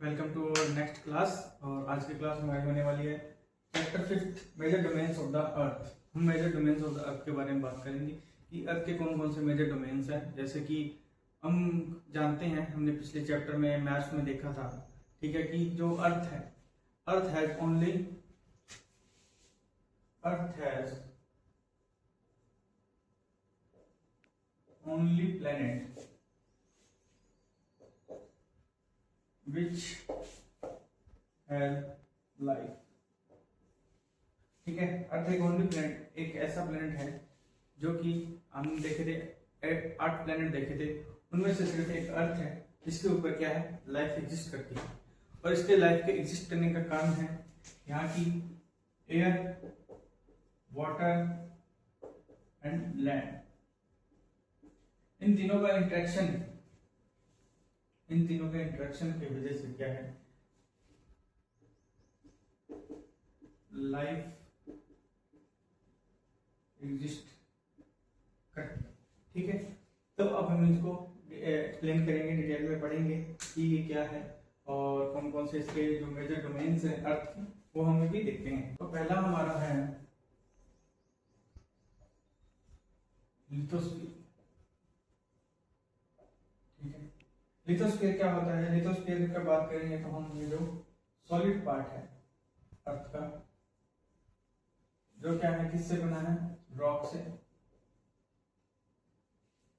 Welcome to our next class. और आज की क्लास हमारी होने वाली है chapter 5 major domains of the earth. हम major domains of the earth के बारे में बात करेंगे कि अर्थ के कौन कौन से मेजर डोमेन्स हैं। जैसे कि हम जानते हैं, हमने पिछले चैप्टर में मैथ्स में देखा था, ठीक है, कि जो अर्थ है, earth has only planet which have life। ठीक है, अर्थ एक ओनली प्लेनेट, एक ऐसा प्लेनेट है जो कि हम देखे थे, 8 प्लेनेट देखे थे, उनमें से सिर्फ एक अर्थ है जिसके ऊपर क्या है, लाइफ एग्जिस्ट करती है। और इसके लाइफ के एग्जिस्ट करने का कारण है यहाँ की एयर, वाटर एंड लैंड। इन तीनों का इंटरेक्शन की वजह से क्या है, लाइफ एग्जिस्ट करती है। ठीक है, तो अब हम इसको एक्सप्लेन करेंगे, डिटेल में पढ़ेंगे कि ये क्या है और कौन कौन से इसके जो मेजर डोमेन्स हैं अर्थ की, वो हमें भी देखते हैं। तो पहला हमारा है लिथोस्फीयर। ठीक है, लिथोस्फीयर क्या होता है? लिथोस्फीयर की बात करेंगे तो हम ये जो सॉलिड पार्ट है अर्थ का, जो क्या है, किससे बना है, रॉक से।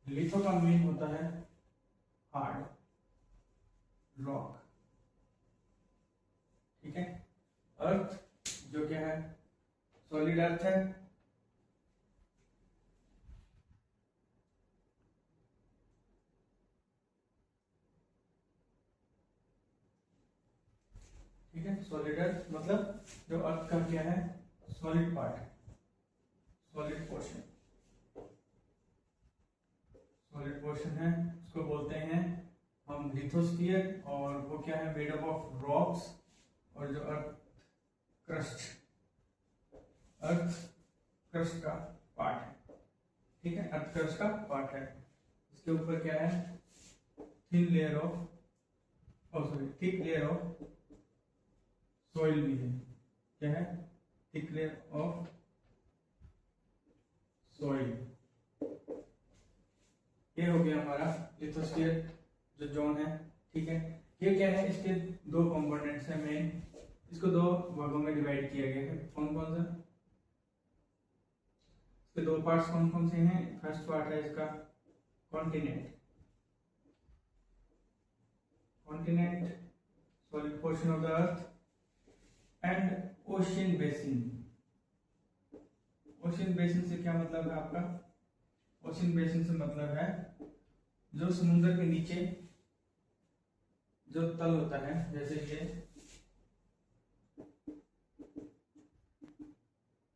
लिथो का मीन होता है हार्ड, रॉक। ठीक है, अर्थ जो क्या है, सॉलिड अर्थ है। ठीक है, सॉलिड अर्थ मतलब जो अर्थ का क्या है, सॉलिड पार्ट है, सॉलिड पोर्शन है, उसको बोलते हैं हम लिथोस्फीयर। और वो क्या है, मेड अप ऑफ रॉक्स। और जो अर्थ क्रस्ट का पार्ट है। ठीक है, अर्थ क्रस्ट का पार्ट है। इसके ऊपर क्या है, थिक लेयर ऑफ सॉइल भी है। क्या है, थिक लेयर ऑफ सॉइल। ये हो गया हमारा लिथोस्फीयर जो जोन है। ठीक है, ये क्या है, इसके 2 कंपोनेंट्स हैं मेन। इसको 2 भागों में डिवाइड किया गया है। कौन कौन सा, इसके 2 पार्ट्स कौन कौन से हैं? फर्स्ट पार्ट है इसका continent, solid portion of the earth, and ocean basin. Ocean basin से क्या मतलब है आपका? ओशियन बेसिन से मतलब है जो समुद्र के नीचे जो तल होता है, जैसे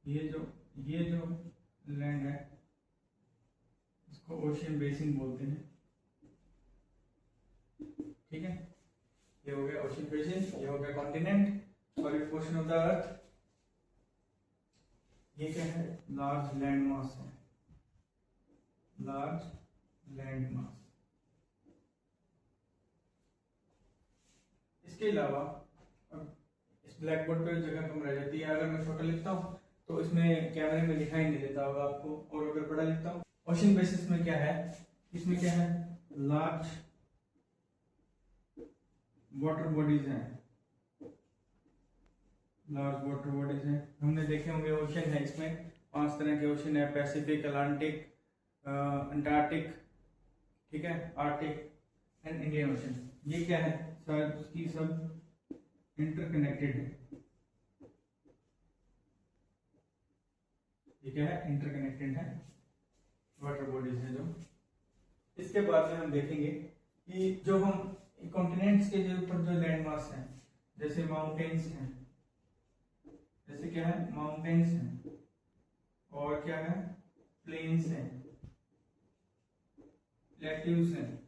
ये जो लैंड है, इसको ओशियन बेसिन बोलते हैं। ठीक है, ये हो गया ओशियन बेसिन, ये हो गया continent, solid portion of the अर्थ। ये क्या है, लार्ज लैंड मास है, लार्ज लैंड मास। इसके अलावा अब इस ब्लैक बोर्ड पे जगह कम रह जाती है। अगर मैं छोटा लिखता हूँ तो इसमें कैमरे में दिखाई नहीं देता होगा आपको, और अगर बड़ा लिखता हूँ। ओशन बेसिस में क्या है, इसमें क्या है, लार्ज वाटर बॉडीज हैं, लार्ज वाटर बॉडीज हैं। हमने देखे होंगे ओशन है, इसमें 5 तरह के ओशन है, पैसिफिक, अटलांटिक, अंटार्कटिक, ठीक है, आर्टिक एंड इंडियन ओशन। ये क्या है, उसकी सब इंटरकनेक्टेड है। ये क्या है, इंटरकनेक्टेड है, वाटर बॉडीज है जो। इसके बाद में हम देखेंगे कि जो हम कॉन्टिनेंट्स के जो ऊपर जो लैंड मास है, जैसे माउंटेन्स हैं, जैसे क्या है, माउंटेन्स हैं, और क्या है, प्लेन्स हैं, प्लेट्यूज हैं।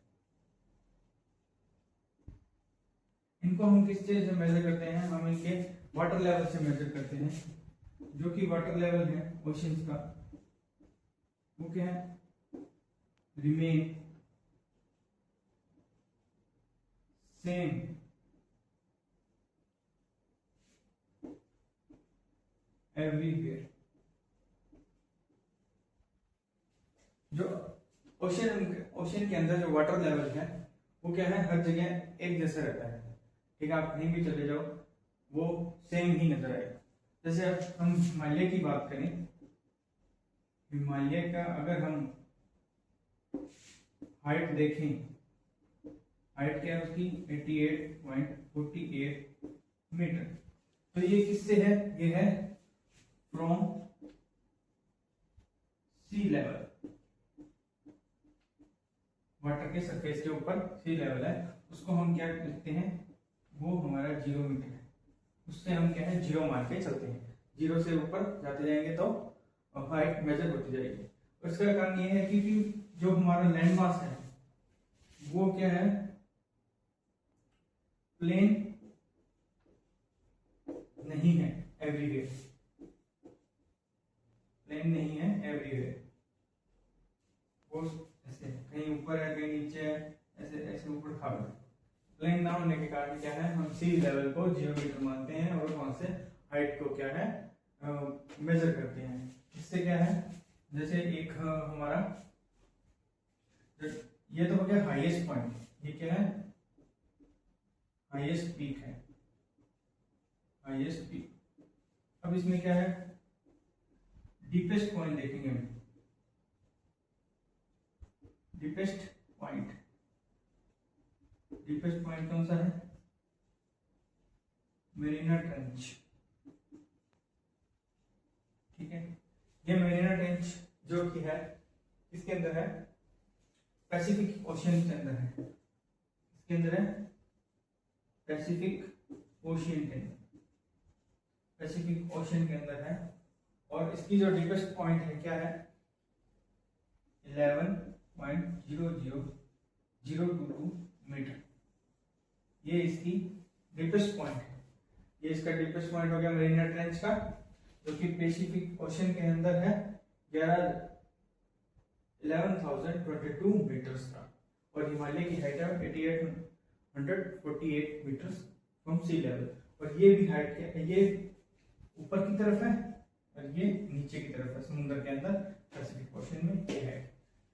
इनको हम किस चीज से मेजर करते हैं? हम इनके वाटर लेवल से मेजर करते हैं। जो कि वाटर लेवल है ओशियंस का, वो क्या है, रिमेन सेम एवरीवेयर। जो ओशन के अंदर जो वाटर लेवल है वो क्या है, हर जगह एक जैसा रहता है। ठीक है, आप कहीं भी चले जाओ वो सेम ही नजर आएगा। जैसे अब हम हिमालय की बात करें, हिमालय का अगर हम हाइट देखें, हाइट क्या है उसकी 88.48 मीटर। तो ये किससे है, ये है फ्रॉम सी लेवल, वाटर के सरफेस के ऊपर सी लेवल है, उसको हम क्या लिखते हैं, वो हमारा 0 मीटर है। उससे हम क्या है, 0 मान के चलते हैं। 0 से ऊपर जाते जाएंगे तो हाइट मेजर होती जाएगी। और इसका कारण ये है कि जो हमारा लैंड मास है वो क्या है, प्लेन नहीं है एवरीवेयर, प्लेन नहीं है एवरीवेयर। वो ऐसे कहीं ऊपर है कहीं नीचे है, ऐसे ऐसे ऊपर खाली। प्लेन ना होने के कारण क्या है, हम सी लेवल को 0 मीटर मानते हैं और वहां से हाइट को क्या है मेजर करते हैं। इससे क्या है, जैसे एक हमारा ये तो हो गया हाईएस्ट पॉइंट, ये क्या है, हाईएस्ट पीक है, हाईएस्ट पीक। अब इसमें क्या है, डीपेस्ट पॉइंट देखेंगे हम। डीपेस्ट पॉइंट, डीपेस्ट पॉइंट कौन सा है, मेरिना ट्रेंच। ठीक है, ये मेरिना ट्रेंच जो कि है किसके अंदर है, पैसिफिक ओशियन के अंदर है। इसके अंदर है पैसिफिक ओशियन के अंदर, पैसिफिक ओशियन के अंदर है। और इसकी जो डीपेस्ट पॉइंट है क्या है, 11.00022 मीटर, ये इसकी डीपेस्ट पॉइंट है। ये इसका डीपेस्ट पॉइंट हो गया मेरिना ट्रेंच का, जो कि पैसिफिक ओशियन के अंदर है, 11,022 मीटर्स का। और हिमालय की हाइट है 8848 मीटर्स फ्रॉम सी लेवल। और ये भी हाइट क्या है, ये ऊपर की तरफ है और ये नीचे की तरफ है, समुद्र के अंदर पैसिफिक ओशियन में ये है।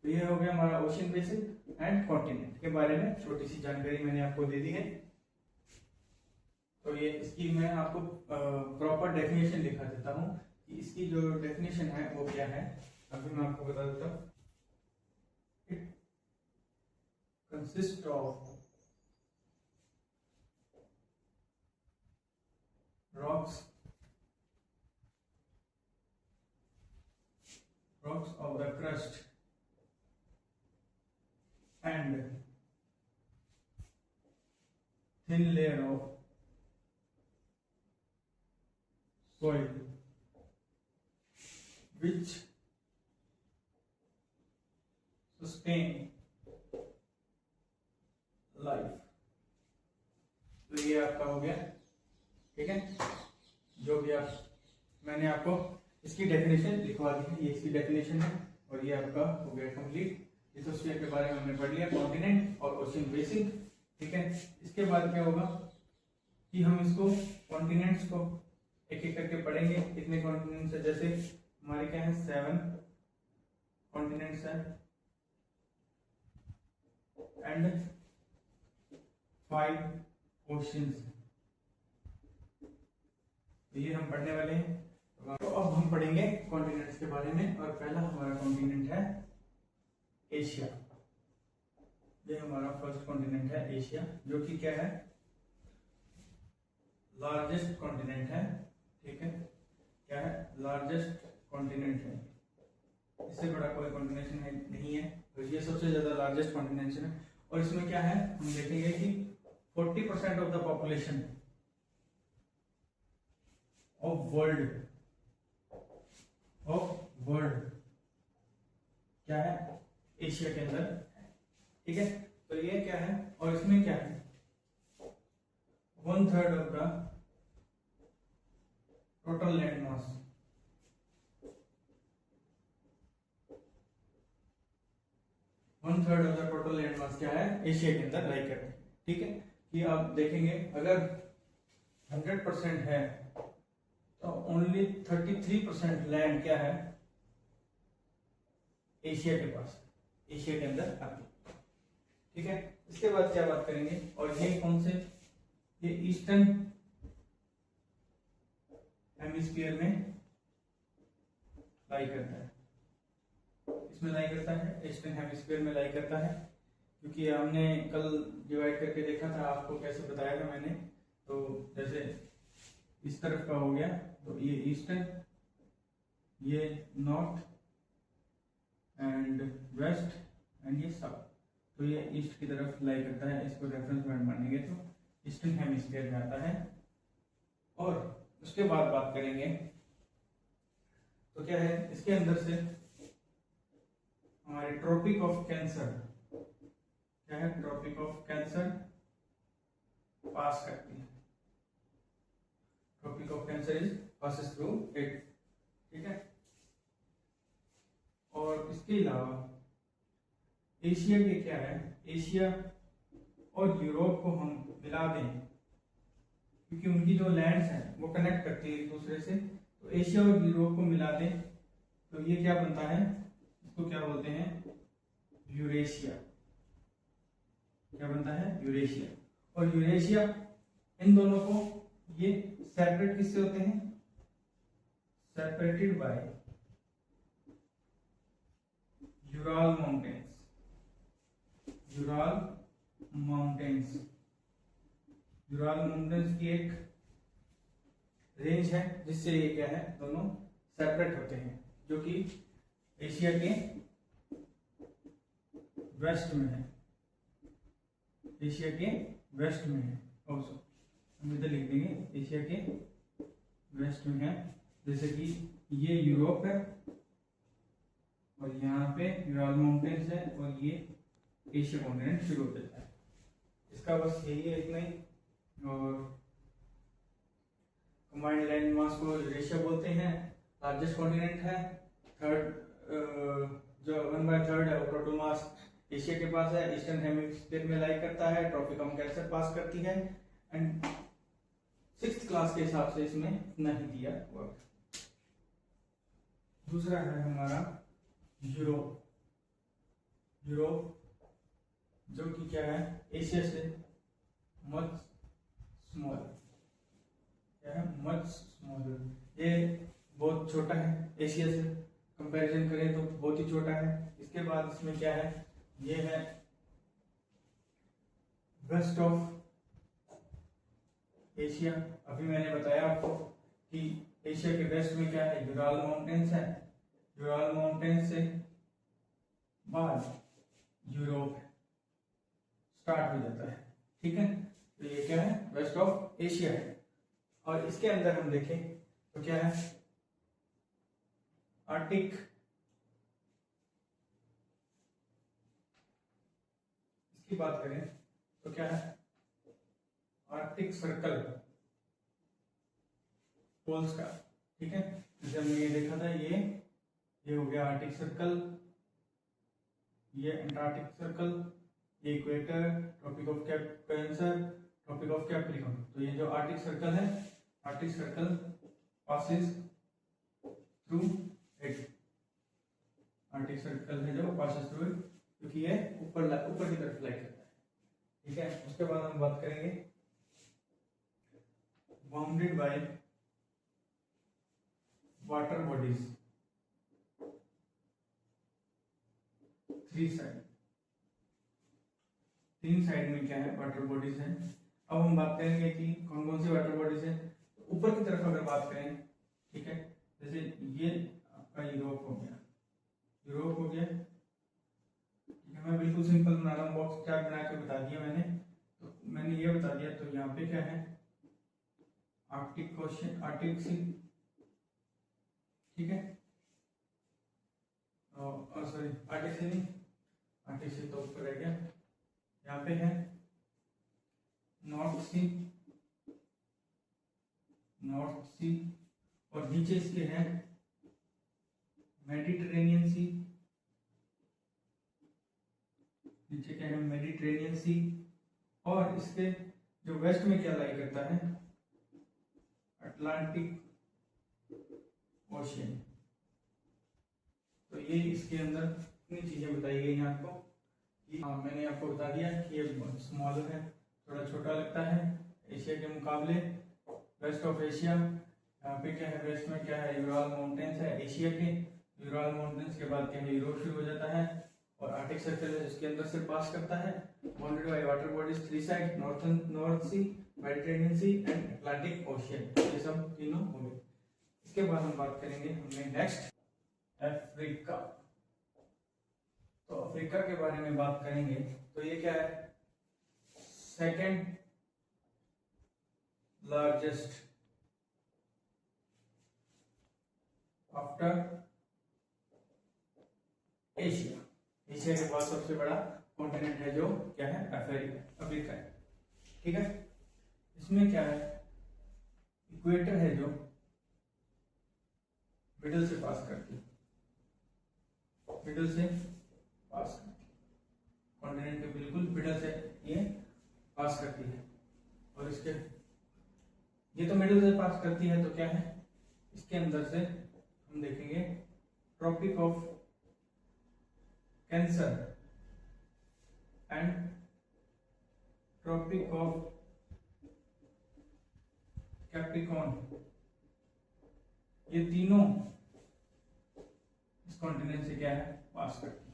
तो ये हो गया हमारा ओशियन बेसिन एंड कॉन्टिनेंट के बारे में छोटी सी जानकारी मैंने आपको दे दी है। तो ये इसकी मैं आपको प्रॉपर डेफिनेशन लिखा देता हूँ कि इसकी जो डेफिनेशन है वो क्या है, अभी मैं आपको बता देता हूँ। It consist of rocks of the crust and thin layer of soil which sustain life। तो ये आपका हो गया, ठीक है, जो भी मैंने आपको इसकी डेफिनेशन लिखवा दी है, ये इसकी डेफिनेशन है। और ये आपका हो गया कंप्लीट। लिथोस्फीयर के बारे में हमने पढ़ लिया, कॉन्टिनेंट और ओशियन बेसिन। ठीक है, इसके बाद क्या होगा कि हम इसको कॉन्टिनेंट्स को एक एक करके पढ़ेंगे। कितने कॉन्टिनेंट्स है, जैसे हमारे क्या है 7 कॉन्टिनेंट्स है एंड 5 ओशियंस। तो ये हम पढ़ने वाले हैं। तो अब हम पढ़ेंगे कॉन्टिनेंट्स के बारे में। और पहला हमारा कॉन्टिनेंट है एशिया। ये हमारा फर्स्ट कॉन्टिनेंट है एशिया, जो कि क्या है, लार्जेस्ट कॉन्टिनेंट है। ठीक है, क्या है, लार्जेस्ट कॉन्टिनेंट है, इससे बड़ा कोई कॉन्टिनेंट नहीं है। तो ये सबसे ज्यादा लार्जेस्ट कॉन्टिनेंट है। और इसमें क्या है, हम देखेंगे कि 40% of the population of world क्या है, एशिया के अंदर। ठीक है, तो ये क्या है, और इसमें क्या है, 1/3 of the total land mass, 1/3 of the total land mass क्या है, एशिया के अंदर लाई करते हैं। ठीक है, कि आप देखेंगे अगर 100% है तो ओनली 33% लैंड क्या है एशिया के पास, एशिया के अंदर आती है। ठीक है, इसके बाद क्या बात करेंगे, और ये कौन से, ये ईस्टर्न हेमिस्फीयर में लाई करता है, इसमें लाई करता है, ईस्टर्न हेमिस्फीयर में लाई करता है। क्योंकि हमने कल डिवाइड करके देखा था, आपको कैसे बताया था मैंने, तो जैसे इस तरफ का हो गया, तो ये ईस्टर्न, ये नॉर्थ एंड वेस्ट एंड ये साउथ, तो ये ईस्ट की तरफ लाई करता है। इसको रेफरेंस पॉइंट मानेंगे तो ईस्टर्न हेमिस्फीयर में आता है। और उसके बाद बात करेंगे तो क्या है, इसके अंदर से हमारे ट्रॉपिक ऑफ कैंसर, क्या है, ट्रॉपिक ऑफ कैंसर पास करती है, Tropic of Cancer is passes through it. ठीक है, और इसके अलावा एशिया के क्या है, एशिया और यूरोप को हम मिला दें, क्योंकि उनकी जो लैंड्स हैं वो कनेक्ट करती है एक दूसरे से, तो एशिया और यूरोप को मिला दें तो ये क्या बनता है, इसको क्या बोलते हैं, यूरेशिया। क्या बनता है, यूरेशिया। और यूरेशिया, इन दोनों को ये सेपरेट किससे होते हैं, separated by Ural mountains, Ural mountains, Ural mountains की एक रेंज है जिससे ये क्या है, दोनों सेपरेट होते हैं, जो कि एशिया के वेस्ट में है, एशिया के वेस्ट में है। ऑल्सो हम इधर लिख देंगे एशिया के वेस्ट में है, जैसे कि ये यूरोप है और यहाँ पे यूराल माउंटेन्स है और ये एशिया कॉन्टिनेंट शुरू हो जाता है। इसका बस यही है, इतना ही। और कंबाइंड लैंड मास को यूरेशिया बोलते हैं, लार्जेस्ट कॉन्टिनेंट है, थर्ड जो 1/3 है वो टोटल मास एशिया के पास है, ईस्टर्न हेमिस्फीयर में लाई करता है, ट्रॉपिक ऑफ कैंसर पास करती है। एंड 6th क्लास के हिसाब से इसमें इतना ही दिया हुआ। दूसरा है हमारा यूरोप, यूरोप जो कि क्या है, एशिया से मच स्मॉल, क्या है, मच स्मॉलर, ये बहुत छोटा है, एशिया से कंपैरिजन करें तो बहुत ही छोटा है। इसके बाद इसमें क्या है, ये है वेस्ट ऑफ एशिया। अभी मैंने बताया आपको कि एशिया के वेस्ट में क्या है, यूराल माउंटेन्स है, यूराल माउंटेन्स से बाद यूरोप स्टार्ट हो जाता है। ठीक है, तो ये क्या है, वेस्ट ऑफ एशिया है। और इसके अंदर हम देखें तो क्या है, आर्टिक, इसकी बात करें तो क्या है, आर्टिक सर्कल पोल्स का। ठीक है, जैसे हमने ये देखा था, ये हो गया आर्टिक सर्कल, ये अंटार्कटिक सर्कल, ये equator, Tropic of Cancer, Tropic of Capricorn. तो ये जो आर्टिक सर्कल है, Arctic Circle passes through it, Arctic Circle है जो पासेस थ्रू इट, क्योंकि ये ऊपर की तरफ लाई करता है। ठीक है, उसके बाद हम बात करेंगे bounded by water bodies, 3 side, 3 side में क्या है, वाटर बॉडीज है। अब हम बात करेंगे कि कौन कौन सी वाटर बॉडीज है। तो ऊपर की तरफ अगर बात करें, ठीक है, जैसे ये आपका यूरोप हो गया, यूरोप हो गया। मैं बिल्कुल सिंपल बना रहा हूँ, बॉक्स चार्ट बना के बता दिया मैंने, तो मैंने ये बता दिया। तो यहाँ पे क्या है, आर्कटिक क्वेश्चन, आर्कटिक सी, ठीक है, और सॉरी आर्कटिक सी नहीं, आर्कटिक सी तो ऊपर रह गया। यहाँ पे है नॉर्थ सी, नॉर्थ सी, और नीचे इसके है मेडिटेरेनियन सी, नीचे क्या है, मेडिटेरेनियन सी। और इसके जो वेस्ट में क्या लाई करता है, अटलांटिक ओशियन। तो ये इसके अंदर इतनी चीजें बताई गई हैं आपको कि हाँ, मैंने आपको बता दिया कि ये स्मॉलर है, थोड़ा छोटा लगता है एशिया के मुकाबले। वेस्ट ऑफ एशिया, यहाँ पे क्या है, वेस्ट में क्या है, यूराल माउंटेन्स है एशिया के। यूराल माउंटेन्स के बाद क्या है, यूरोप शुरू हो जाता है और आर्टिक सर्कल है जिसके अंदर से पास करता है। Bounded by water bodies three side, North Sea, Mediterranean Sea and Atlantic Ocean. ये सब तीनों हो गए। इसके बाद हम बात करेंगे हमने नेक्स्ट अफ्रीका। तो अफ्रीका के बारे में बात करेंगे तो ये क्या है, second largest after Asia. Asia के बाद सबसे बड़ा कॉन्टिनेंट है जो क्या है, अफ्रीका है। ठीक है, इसमें क्या है, इक्वेटर है जो मिडिल से पास करती है, मिडिल से पास करती है, कॉन्टिनेंट के बिल्कुल मिडिल से ये पास करती है। और इसके ये तो मिडिल से पास करती है, तो क्या है, इसके अंदर से हम देखेंगे Tropic of Cancer and Tropic of Capricorn, ये तीनों इस कॉन्टिनेंट से क्या है, पास करती है।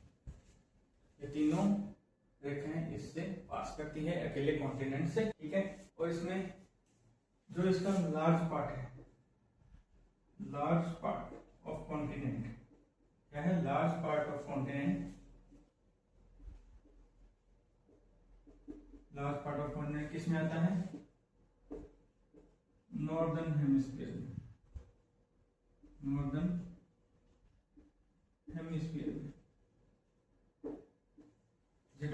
ये तीनों रेखाएं इससे पास करती है अकेले कॉन्टिनेंट से। ठीक है, और इसमें जो इसका लार्ज पार्ट है, लार्ज पार्ट ऑफ कॉन्टिनेंट क्या है, large part of continent, large part of continent किस में आता है, नॉर्दर्न हेमिस्फीयर में, नॉर्दर्न हेमिस्फीयर में।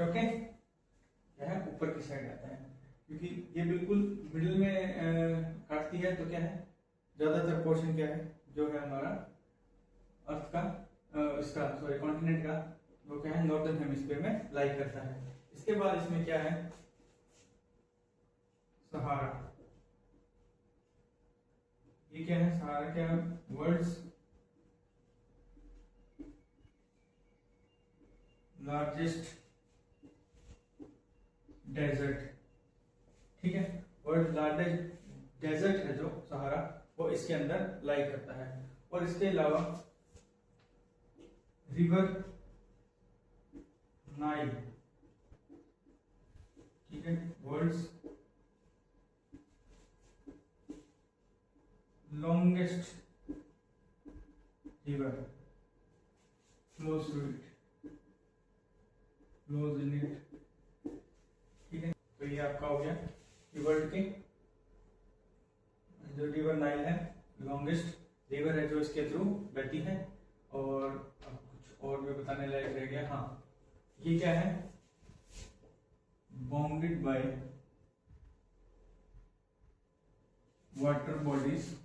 ओके, क्या है, ऊपर की साइड आता है, क्योंकि ये बिल्कुल मिडिल में काटती है। तो क्या है, ज्यादातर पोर्शन क्या है, जो है हमारा अर्थ का इसका सॉरी कॉन्टिनेंट का, वो क्या है, नॉर्दर्न हेमिस्फीयर में लाई करता है। इसके बाद इसमें क्या है, सहारा। ये क्या है, सहारा क्या है, वर्ल्ड्स लार्जेस्ट डेजर्ट। ठीक है, वर्ल्ड लार्जेस्ट डेजर्ट है जो सहारा, वो इसके अंदर लाई करता है। और इसके अलावा रिवर नाइल, ठीक है, world's longest river flows through it, flows in it. ठीक है, तो ये आपका हो गया कि वर्ल्ड के जो रिवर नाइल है लॉन्गेस्ट रिवर है जो इसके थ्रू बहती है। और अब कुछ और भी बताने लायक रह गया। हाँ, ये क्या है, bounded by water bodies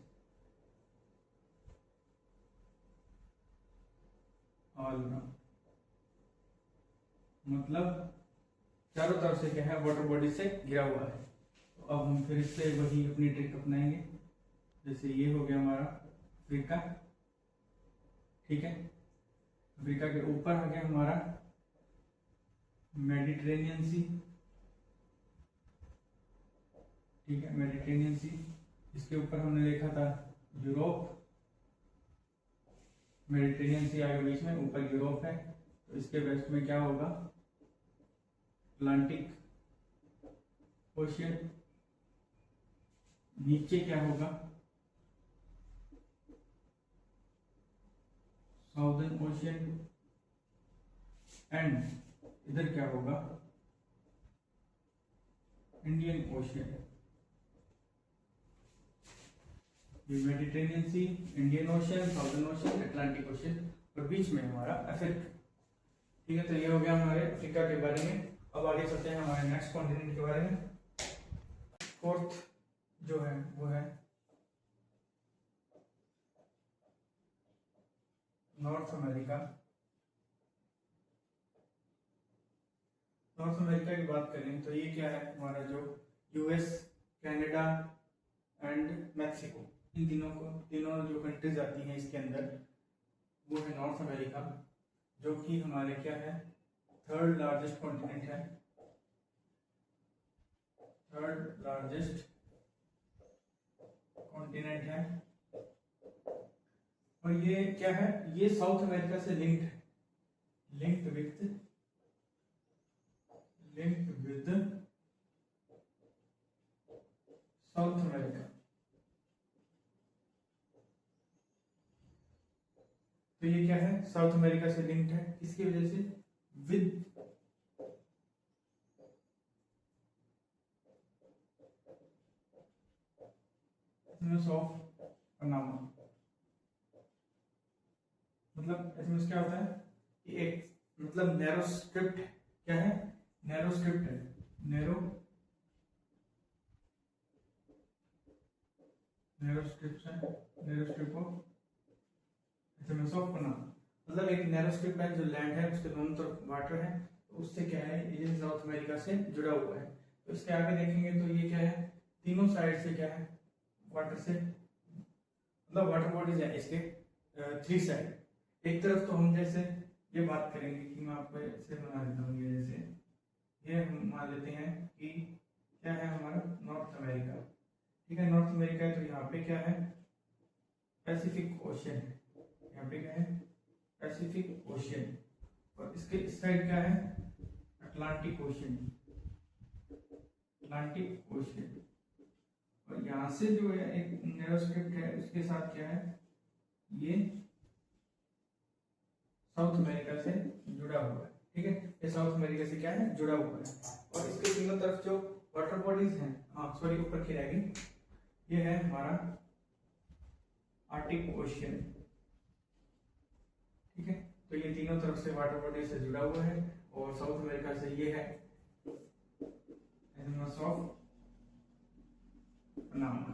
all around, मतलब चारों तरफ से क्या है, वाटर बॉडी से घिरा हुआ है। तो अब हम फिर से वही अपनी ट्रिक अपनाएंगे। जैसे ये हो गया हमारा अफ्रीका, ठीक है, अफ्रीका के ऊपर आ गया हमारा मेडिटेरेनियन सी, ठीक है, मेडिटेरेनियन सी। इसके ऊपर हमने देखा था यूरोप, मेडिटेरेनियन सी आगे बीच में, ऊपर यूरोप है। तो इसके वेस्ट में क्या होगा, अटलांटिक ओशियन। नीचे क्या होगा, साउदर्न ओशियन। एंड इधर क्या होगा, इंडियन ओशियन। ये Mediterranean sea, Indian ocean, southern ocean, Atlantic ocean, और बीच में हमारा अफ्रीका। ठीक है, तो ये हो गया हमारे अफ्रीका के बारे में। अब आगे चलते हैं हमारे नेक्स्ट कॉन्टिनेंट के बारे में। फोर्थ जो है वो है नॉर्थ अमेरिका। नॉर्थ अमेरिका की बात करें तो ये क्या है, हमारा जो यूएस, कनाडा एंड मैक्सिको, इन तीनों जो कंट्रीज आती हैं इसके अंदर, वो है नॉर्थ अमेरिका, जो कि हमारे क्या है, थर्ड लार्जेस्ट कॉन्टिनेंट है, थर्ड लार्जेस्ट कॉन्टिनेंट है। और ये क्या है, ये साउथ अमेरिका से लिंक्ड है, लिंक्ड विद साउथ अमेरिका। तो ये क्या है, साउथ अमेरिका से लिंक्ड है, किसकी वजह से, विद ऑफ पनामा। मतलब इसमें क्या होता है कि एक मतलब नैरो स्ट्रिप, क्या है, नैरो स्ट्रिप है, नैरो स्ट्रिप्स है, narrow strip of SMS of Panama. मतलब एक नैरो स्ट्रिप है जो लैंड है, उसके दोनों तरफ वाटर है, तो उससे क्या है, ये साउथ अमेरिका से जुड़ा हुआ है। तो इसके आगे देखेंगे तो ये क्या है, तीनों साइड से क्या है, वाटर से, मतलब वाटर बॉडीज है इसके थ्री साइड। एक तरफ तो हम जैसे ये बात करेंगे कि मैं आपको ऐसे बना देता हूँ, ये जैसे ये हम मान लेते हैं कि क्या है हमारा नॉर्थ अमेरिका, ठीक है, नॉर्थ अमेरिका है। तो यहाँ पे क्या है, पैसिफिक ओशियन है, यहाँ पे क्या है, पैसिफिक ओशियन। और इसके इस साइड क्या है, अटलांटिक ओशियन, अटलांटिक ओशियन। और यहाँ से जो है एक नैरो स्ट्रिप है, उसके साथ क्या है, ये साउथ अमेरिका से जुड़ा हुआ है, ठीक है, ये साउथ अमेरिका से क्या है, जुड़ा हुआ है। और इसके तीनों तरफ जो वाटर बॉडीज हैं, हाँ सॉरी ऊपर की रहेगी, ये है हमारा आर्टिक ओशियन, ठीक है। तो ये तीनों तरफ से वाटर बॉडी से जुड़ा हुआ है। और साउथ अमेरिका से ये है एसएमएस ऑफ पनामा,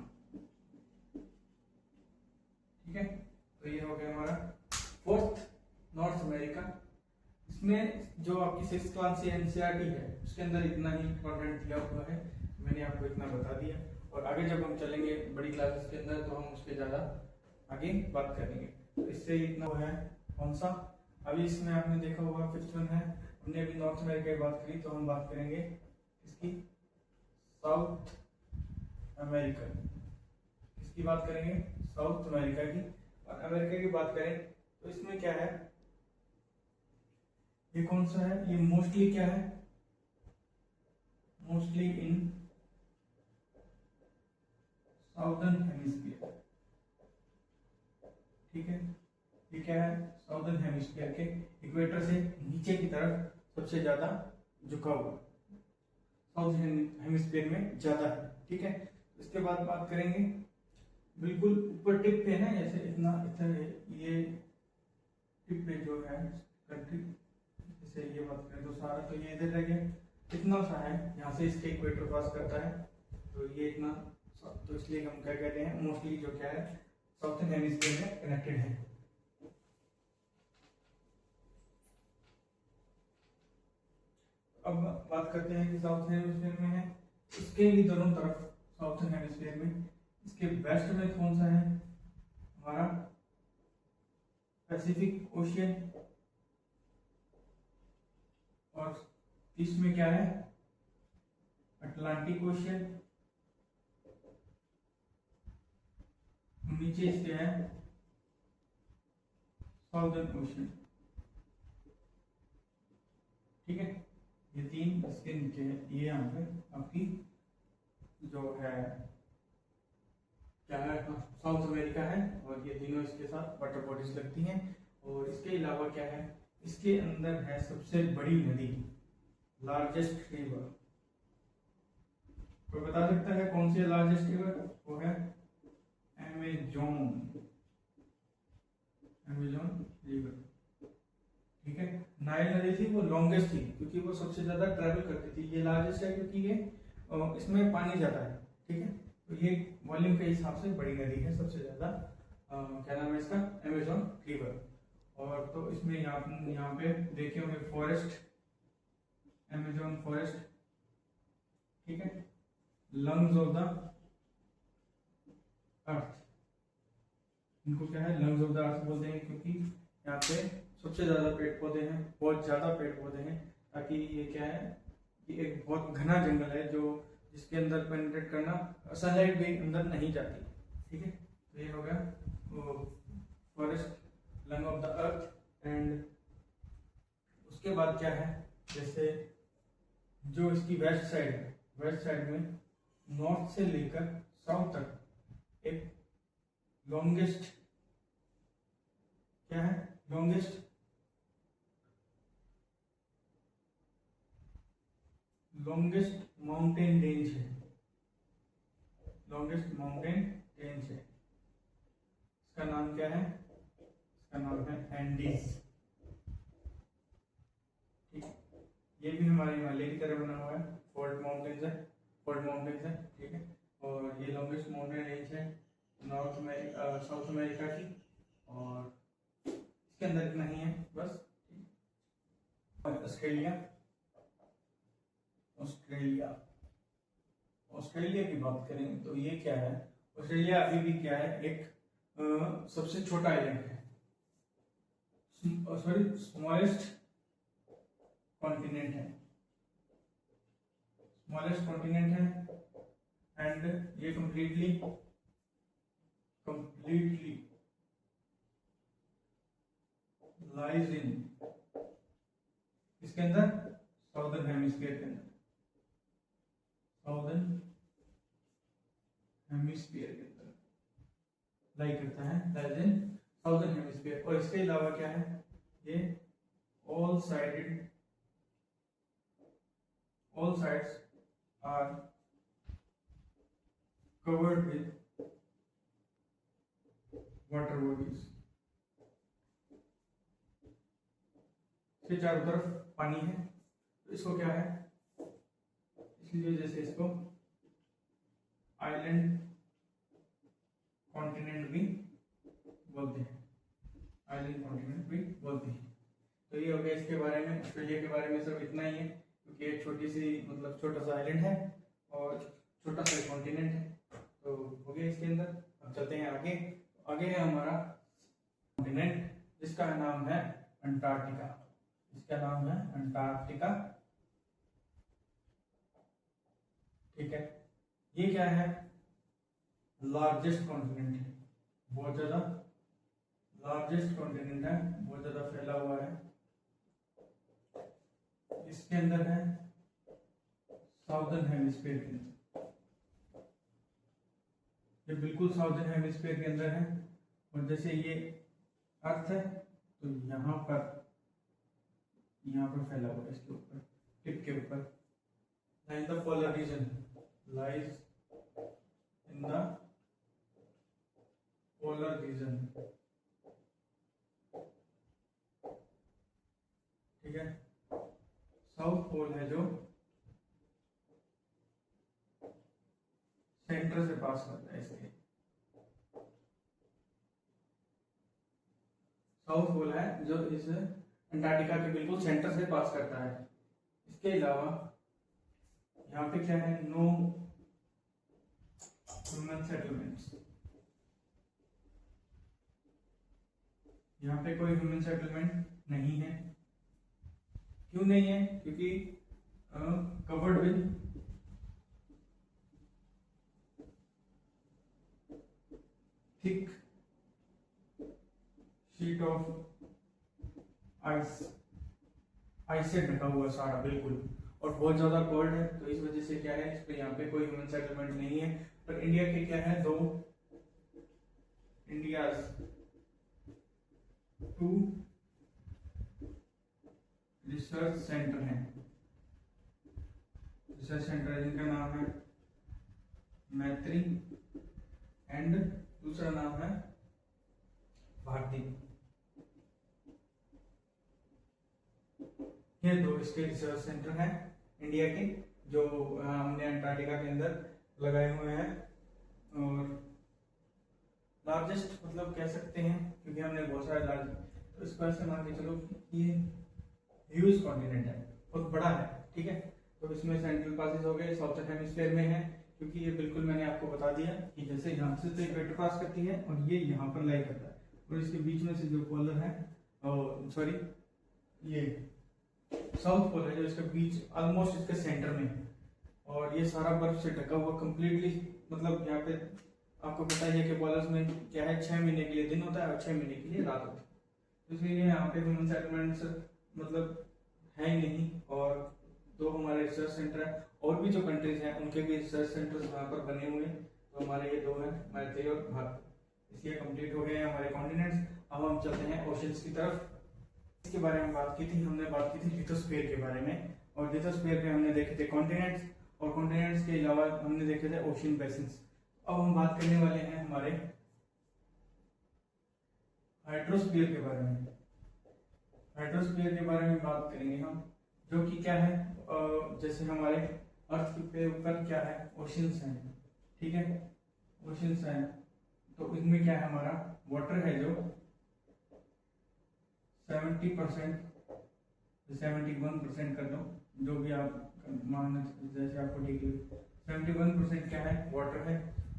ठीक है। तो ये हो गया हमारा फोर्थ नॉर्थ अमेरिका। इसमें जो आपकी सिक्स क्लास से एनसीईआरटी है, उसके अंदर इतना ही इंपॉर्टेंट दिया हुआ है, मैंने आपको इतना बता दिया। और आगे जब हम चलेंगे बड़ी क्लासेस के अंदर तो हम उस पर ज़्यादा आगे बात करेंगे। तो इससे इतना वो है कौन सा, अभी इसमें आपने देखा होगा फिफ्थ वन है, हमने अभी नॉर्थ अमेरिका की बात करी, तो हम बात करेंगे इसकी साउथ अमेरिका, इसकी बात करेंगे साउथ अमेरिका की। और अमेरिका की बात करें तो इसमें क्या है, ये कौन सा है, ये मोस्टली क्या है, मोस्टली इन साउदर्न हेमिस्फीयर, ठीक है। ये क्या है, साउदर्न हेमिस्फीयर के इक्वेटर से नीचे की तरफ सबसे ज्यादा झुका हुआ, साउदर्न हेमिस्फीयर में ज्यादा है, ठीक है। इसके बाद बात करेंगे बिल्कुल ऊपर टिप पे है, जैसे इतना ये टिप पे जो है कंट्री, जैसे ये बात करें तो सारा तो ये इधर रह गया, इतना सा है, यहाँ से इसके इक्वेटर पास करता है, तो ये इतना, तो इसलिए हम क्या कहते हैं, मोस्टली जो क्या है साउथर्न हेमिस्फीयर में कनेक्टेड है। अब बात करते हैं कि साउथ हेमिस्फीयर में है, इसके भी दोनों तरफ साउथर्न हेमिस्फीयर में, इसके वेस्ट में कौन सा है हमारा पैसिफिक ओशियन, और ईस्ट में क्या है अटलांटिक ओशियन, नीचे इसके है साउदर्न ओशियन, ठीक है। ये तीन इसके नीचे है, ये यहाँ पे आपकी जो है क्या है साउथ अमेरिका है, और ये तीनों इसके साथ वाटर बॉडीज लगती हैं। और इसके अलावा क्या है, इसके अंदर है सबसे बड़ी नदी, लार्जेस्ट रिवर, कोई बता सकता है कौन सी है लार्जेस्ट रिवर, वो है अमेजोन, अमेजोन रिवर, ठीक है। नाइल नदी थी वो लॉन्गेस्ट थी, क्योंकि वो सबसे ज्यादा ट्रेवल करती थी, ये लार्जेस्ट है क्योंकि ये इसमें पानी ज्यादा है, ठीक है। तो ये वॉल्यूम के हिसाब से बड़ी नदी है, सबसे ज्यादा क्या नाम है इसका, अमेजोन रिवर। और तो इसमें यहाँ पे देखे होंगे फॉरेस्ट, अमेजोन फॉरेस्ट, ठीक है, लंग्स ऑफ द अर्थ, इनको क्या है, लंग्स ऑफ द अर्थ बोलते हैं, क्योंकि यहाँ पे सबसे ज्यादा पेड़ पौधे हैं, बहुत ज्यादा पेड़ पौधे हैं, ताकि ये क्या है, ये एक बहुत घना जंगल है जो जिसके अंदर पेनिट्रेट करना, सनलाइट भी अंदर नहीं जाती। ठीक है, तो ये हो गया forest lung of the earth. And उसके बाद क्या है, जैसे जो इसकी वेस्ट साइड है, वेस्ट साइड में नॉर्थ से लेकर साउथ तक एक लॉन्गेस्ट क्या है, लॉन्गेस्ट माउंटेन रेंज है, लॉन्गेस्ट माउंटेन रेंज है। इसका नाम क्या है, इसका नाम है एंडीज। ठीक, ये भी हमारे हिमालय की तरह बना हुआ है, फोल्ड माउंटेन्स है, फोल्ड माउंटेन्स है। ठीक है, और ये लॉन्गेस्ट माउंटेन रेंज है नॉर्थ अमेरिका, साउथ अमेरिका की, और इसके अंदर इतना ही है बस। ऑस्ट्रेलिया, ऑस्ट्रेलिया ऑस्ट्रेलिया की बात करें तो ये क्या है, ऑस्ट्रेलिया अभी भी क्या है, एक सबसे छोटा आइलैंड है, सॉरी स्मॉलेस्ट कॉन्टिनेंट है, स्मॉलेस्ट कॉन्टिनेंट है। एंड ये कंप्लीटली लाइज इन, इसके अंदर साउदर्न हेमिस्फीयर के अंदर, साउदर्न हेमिस्फीयर के अंदर लाई करता है, लाइज इन साउदर्न हेमिस्फीयर। और इसके अलावा क्या है, ये all sides are covered with water bodies, इसके चारों तरफ पानी है, तो इसको क्या है, इसलिए जैसे इसको आइलैंड कॉन्टिनेंट भी बोलते हैं, आइलैंड कॉन्टिनेंट भी बोलते हैं। तो ये हो गया इसके बारे में, ऑस्ट्रेलिया के बारे में सब इतना ही है, क्योंकि एक छोटी सी मतलब छोटा सा आइलैंड है और छोटा सा कॉन्टिनेंट है। तो हो गया इसके अंदर। अब चलते हैं आगे। आगे है हमारा कॉन्टिनेंट जिसका नाम है अंटार्कटिका, इसका नाम है अंटार्कटिका। ठीक है, ये क्या है, लार्जेस्ट कॉन्टिनेंट है, बहुत ज्यादा लार्जेस्ट कॉन्टिनेंट है, बहुत ज्यादा फैला हुआ है। इसके अंदर है साउदर्न हेमिस्फीयर के अंदर, ये बिल्कुल साउदर्न हेमिस्फीयर के अंदर है। और जैसे ये अर्थ है तो यहाँ पर फैला हुआ है, इसके ऊपर टिप के ऊपर, in the polar region, lies in the polar region. ठीक है, साउथ पोल है जो सेंटर से पास करता है, इसके साउथ पोल है जो इस अंटार्कटिका के बिल्कुल सेंटर से पास करता है। इसके अलावा यहाँ पे क्या है, नो ह्यूमन सेटलमेंट्स, यहाँ पे कोई ह्यूमन सेटलमेंट नहीं है। क्यों नहीं है, क्योंकि covered with thick sheet of ice, ice से ढका हुआ सारा बिल्कुल, और बहुत ज्यादा कोल्ड है, तो इस वजह से क्या है, इस पे यहाँ पे कोई ह्यूमन सेटलमेंट नहीं है। पर इंडिया के क्या है, दो इंडियाज टू रिसर्च सेंटर हैं, रिसर्च सेंटर जिनका नाम है मैत्री एंड दूसरा नाम है भारती। ये दो इसके रिसर्च सेंटर हैं इंडिया के, जो हमने अंटार्कटिका के अंदर लगाए हुए हैं। और लार्जेस्ट मतलब कह सकते हैं, क्योंकि हमने बहुत सारे लार्ज, तो इस पर से मान के चलो ये ह्यूज कॉन्टिनेंट है, बहुत बड़ा है। ठीक है, तो इसमें सेंट्रल पासेस हो गए, साउथर्न हेमिस्फीयर में है, क्योंकि ये बिल्कुल मैंने आपको बता दिया कि जैसे यहाँ से तो इक्वेटर पास करती है और ये यहाँ पर लाई करता है, और इसके बीच में से जो पोलर है, सॉरी ये साउथ पोल है जो इसके बीच ऑलमोस्ट इसके सेंटर में है, और ये सारा बर्फ से ढका हुआ कंप्लीटली, मतलब यहाँ पे आपको पता ही है कि पोलर्स में क्या है, 6 महीने के लिए दिन होता है और 6 महीने के लिए रात होती है, तो इसलिए यहाँ पे ह्यूमन सेटलमेंट्स मतलब है ही नहीं। और दो हमारे रिसर्च सेंटर है, और भी जो कंट्रीज हैं उनके भी रिसर्च सेंटर्स वहाँ पर बने हुए हैं, तो हमारे ये दो हैं, मैत्री और भारत। इसलिए कंप्लीट हो गए हैं हमारे कॉन्टिनेंट्स। अब हम चलते हैं ओशंस की तरफ। इसके बारे में बात की थी, हमने बात की थी लिथोस्फीयर के बारे में, और लिथोस्फीयर में हमने देखे थे कॉन्टिनेंट्स, और कॉन्टिनेंट्स के अलावा हमने देखे थे ओशन बेसिन्स। अब हम बात करने वाले हैं हमारे हाइड्रोस्फीयर के बारे में। हाइड्रोस्फीयर के बारे में बात करेंगे हम, जो कि क्या है, जैसे हमारे अर्थ के ऊपर क्या है, ओशंस हैं, ठीक है, ओशंस हैं, तो इसमें क्या है, हमारा वाटर है जो 70%, 71% कर दो, जो भी आप मानना जैसे आपको ठीक लगे, 71% क्या है, वाटर है,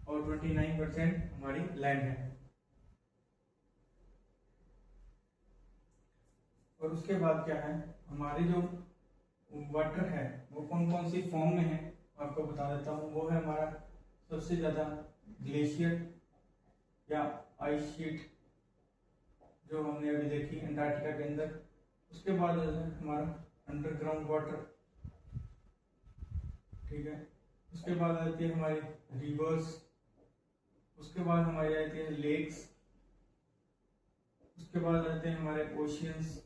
और 29% हमारी लैंड है। और उसके बाद क्या है, हमारे जो वाटर है वो कौन कौन सी फॉर्म में है आपको बता देता हूँ। वो है हमारा सबसे ज्यादा ग्लेशियर या आइस शीट, जो हमने अभी देखी अंटार्कटिका के अंदर। उसके बाद हमारा अंडरग्राउंड वाटर, ठीक है। उसके बाद आती है हमारी रिवर्स, उसके बाद हमारी आती है लेक्स, उसके बाद आते हैं हमारे ओशियंस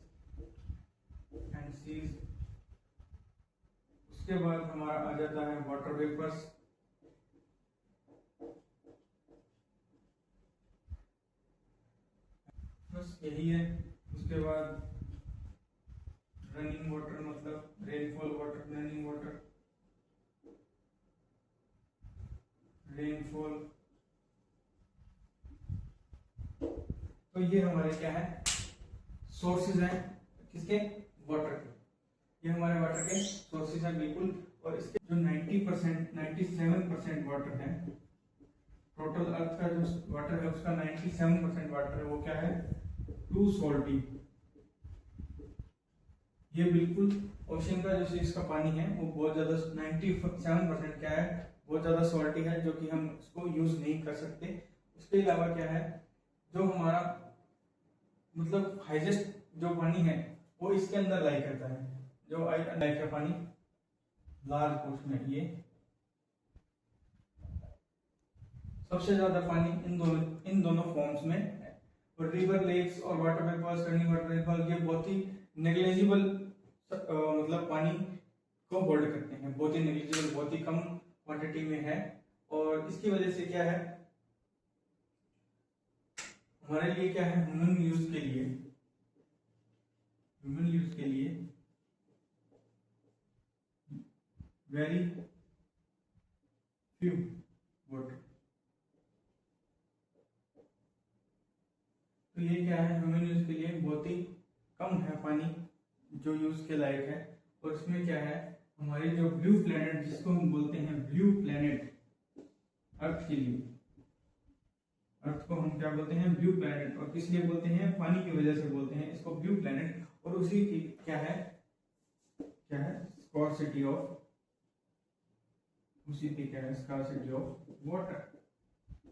एंड सीज, उसके बाद हमारा आ जाता है वाटर वेपर्स, बस यही है। उसके बाद रनिंग वाटर, मतलब rainfall water, running water, rainfall. तो ये हमारे क्या है, सोर्सेज हैं किसके, वाटर के। ये हमारे वाटर के सोर्सेज हैं बिल्कुल। और इसके जो 90%, 97% वाटर है, टोटल अर्थ का जो वाटर है उसका 97% वाटर है, वो क्या है, टू सॉल्टी। ये बिल्कुल ओशन का जो इसका पानी है वो बहुत ज्यादा, 97% क्या है, बहुत ज्यादा सॉल्टी है, जो कि हम उसको यूज नहीं कर सकते। उसके अलावा क्या है, जो हमारा मतलब हाइजेस्ट जो पानी है वो इसके अंदर लाई करता है, जो लाई का पानी लार्ज पोर्शन है, ये सबसे ज्यादा पानी इन दोनों फॉर्म्स में है। और रिवर, लेक्स और water vapours, running water vapour, ये बहुत ही नेग्लिजिबल मतलब पानी को होल्ड करते हैं, बहुत ही नेग्लिजिबल, बहुत ही कम क्वांटिटी में है। और इसकी वजह से क्या है, हमारे लिए क्या है, ह्यूमन यूज के लिए, ह्यूमन यूज के लिए वेरी फ्यू वाटर। तो ये क्या है, ह्यूमन यूज के लिए बहुत ही कम है पानी जो यूज के लायक है। और इसमें क्या है, हमारे जो ब्लू प्लेनेट, जिसको हम बोलते हैं ब्लू प्लेनेट, अर्थ के लिए, अर्थ को हम क्या बोलते हैं, ब्लू प्लेनेट। और किस लिए बोलते हैं, पानी की वजह से बोलते हैं इसको ब्लू प्लेनेट। और उसी की क्या है, स्कार्सिटी ऑफ, उसी की क्या है, स्कार्सिटी ऑफ वाटर।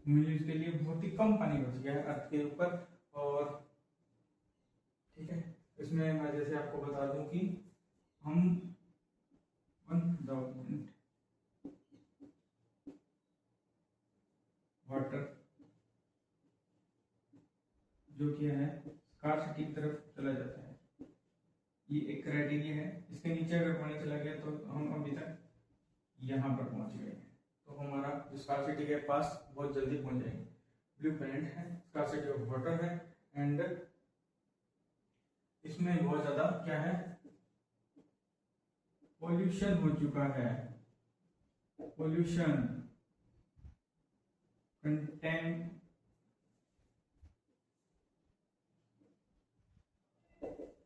ह्यूमन के लिए बहुत ही कम पानी बच गया है अर्थ के ऊपर। और ठीक है, इसमें मैं जैसे आपको बता दूं कि हम 1000 वाटर जो कि है स्कार्सिटी की तरफ चला जाता है, ये एक क्राइटेरिया है। इसके नीचे अगर पानी चला गया तो हम अभी तक यहाँ पर पहुंच गए हैं, तो हमारा जो स्कार्सिटी के पास बहुत जल्दी पहुंच जाएंगे। ब्लू प्लेनेट है, स्कार्सिटी ऑफ वाटर है, एंड इसमें बहुत ज्यादा क्या है, पॉल्यूशन हो चुका है, पॉल्यूशन,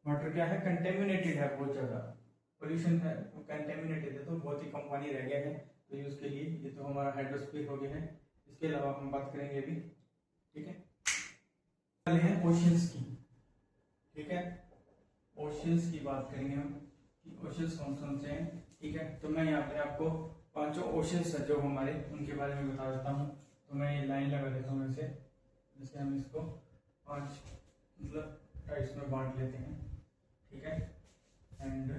वाटर क्या है, कंटेमिनेटेड है, बहुत ज्यादा पॉल्यूशन है, कंटेमिनेटेड है, तो बहुत ही कम पानी रह गया है। तो यूज के लिए ये तो हमारा हाइड्रोस्फीयर हो गया है। इसके अलावा हम बात करेंगे अभी, ठीक है, पहले हैं ओशियंस की, ठीक है, ओशियंस की बात करेंगे हम कि ओशियंस कौन कौन से हैं, ठीक है। तो मैं यहाँ पे आपको पांचों ओशियंस है जो हमारे, उनके बारे में बता देता हूँ। तो मैं ये लाइन लगा देता हूँ ऐसे, जैसे हम इसको 5 मतलब टाइप्स में बांट लेते हैं, ठीक है। एंड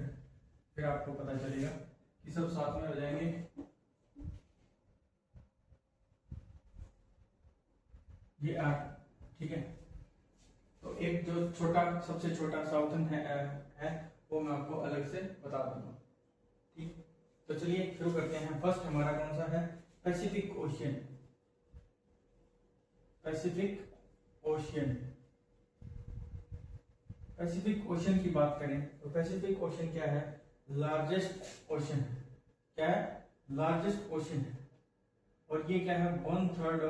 फिर आपको पता चलेगा कि सब साथ में हो जाएंगे। ये 8, ठीक है। तो एक जो छोटा, सबसे छोटा साउथर्न है वो मैं आपको अलग से बता दूंगा, ठीक। तो चलिए शुरू करते हैं। फर्स्ट हमारा कौन सा है, Pacific ocean. Pacific ocean, Pacific ocean की बात करें तो पैसिफिक ओशियन क्या है, लार्जेस्ट ओशियन, क्या है, लार्जेस्ट ओशियन है। और ये क्या है, 1/3